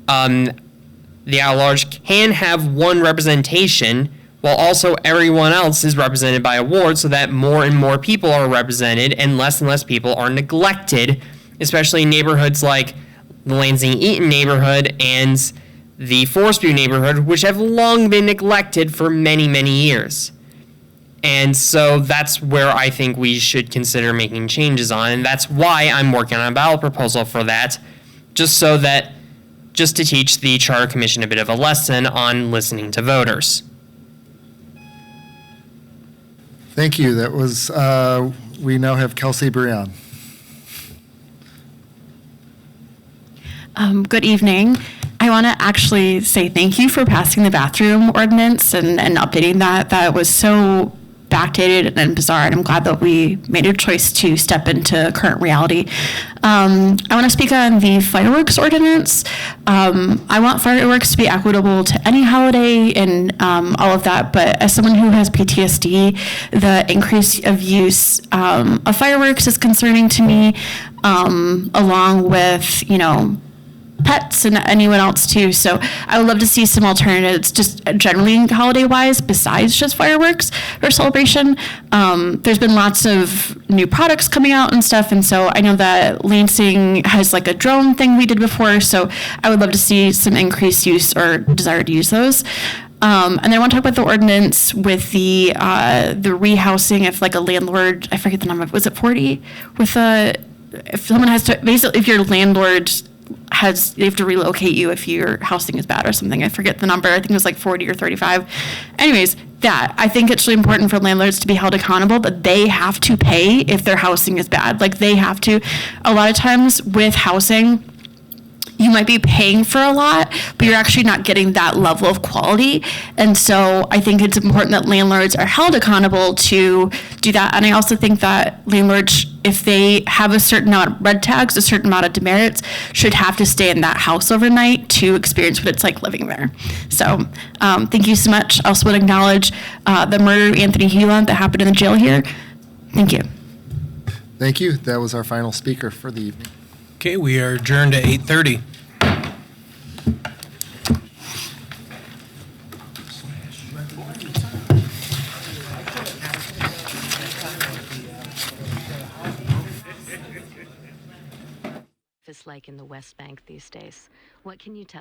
the at-large can have one representation while also everyone else is represented by a ward, so that more and more people are represented and less people are neglected, especially in neighborhoods like the Lansing-Eaton neighborhood and the Forest View neighborhood, which have long been neglected for many, many years. And so that's where I think we should consider making changes on, and that's why I'm working on a ballot proposal for that, just to teach the Charter Commission a bit of a lesson on listening to voters. Thank you. That was, we now have Kelsey Breon. Good evening. I want to actually say thank you for passing the bathroom ordinance and updating that. That was so backdated and bizarre, and I'm glad that we made a choice to step into current reality. I want to speak on the fireworks ordinance. I want fireworks to be equitable to any holiday and all of that, but as someone who has PTSD, the increase of use of fireworks is concerning to me, along with, pets and anyone else too. So I would love to see some alternatives just generally holiday wise besides just fireworks or celebration. There's been lots of new products coming out and stuff, and so I know that Lansing has like a drone thing we did before, so I would love to see some increased use or desire to use those. And then I want to talk about the ordinance with the rehousing if like a landlord, I forget the number, was it 40? If someone has to, basically if your landlord they have to relocate you if your housing is bad or something. I forget the number. I think it was like 40 or 35. Anyways, I think it's really important for landlords to be held accountable, but they have to pay if their housing is bad. Like, they have to. A lot of times with housing, you might be paying for a lot, but you're actually not getting that level of quality. And so I think it's important that landlords are held accountable to do that. And I also think that landlords, if they have a certain amount of red tags, a certain amount of demerits, should have to stay in that house overnight to experience what it's like living there. So thank you so much. I also want to acknowledge the murder of Anthony Heelan that happened in the jail here. Thank you. Thank you. That was our final speaker for the evening. Okay, we are adjourned at 8:30. Like in the West Bank these days. What can you tell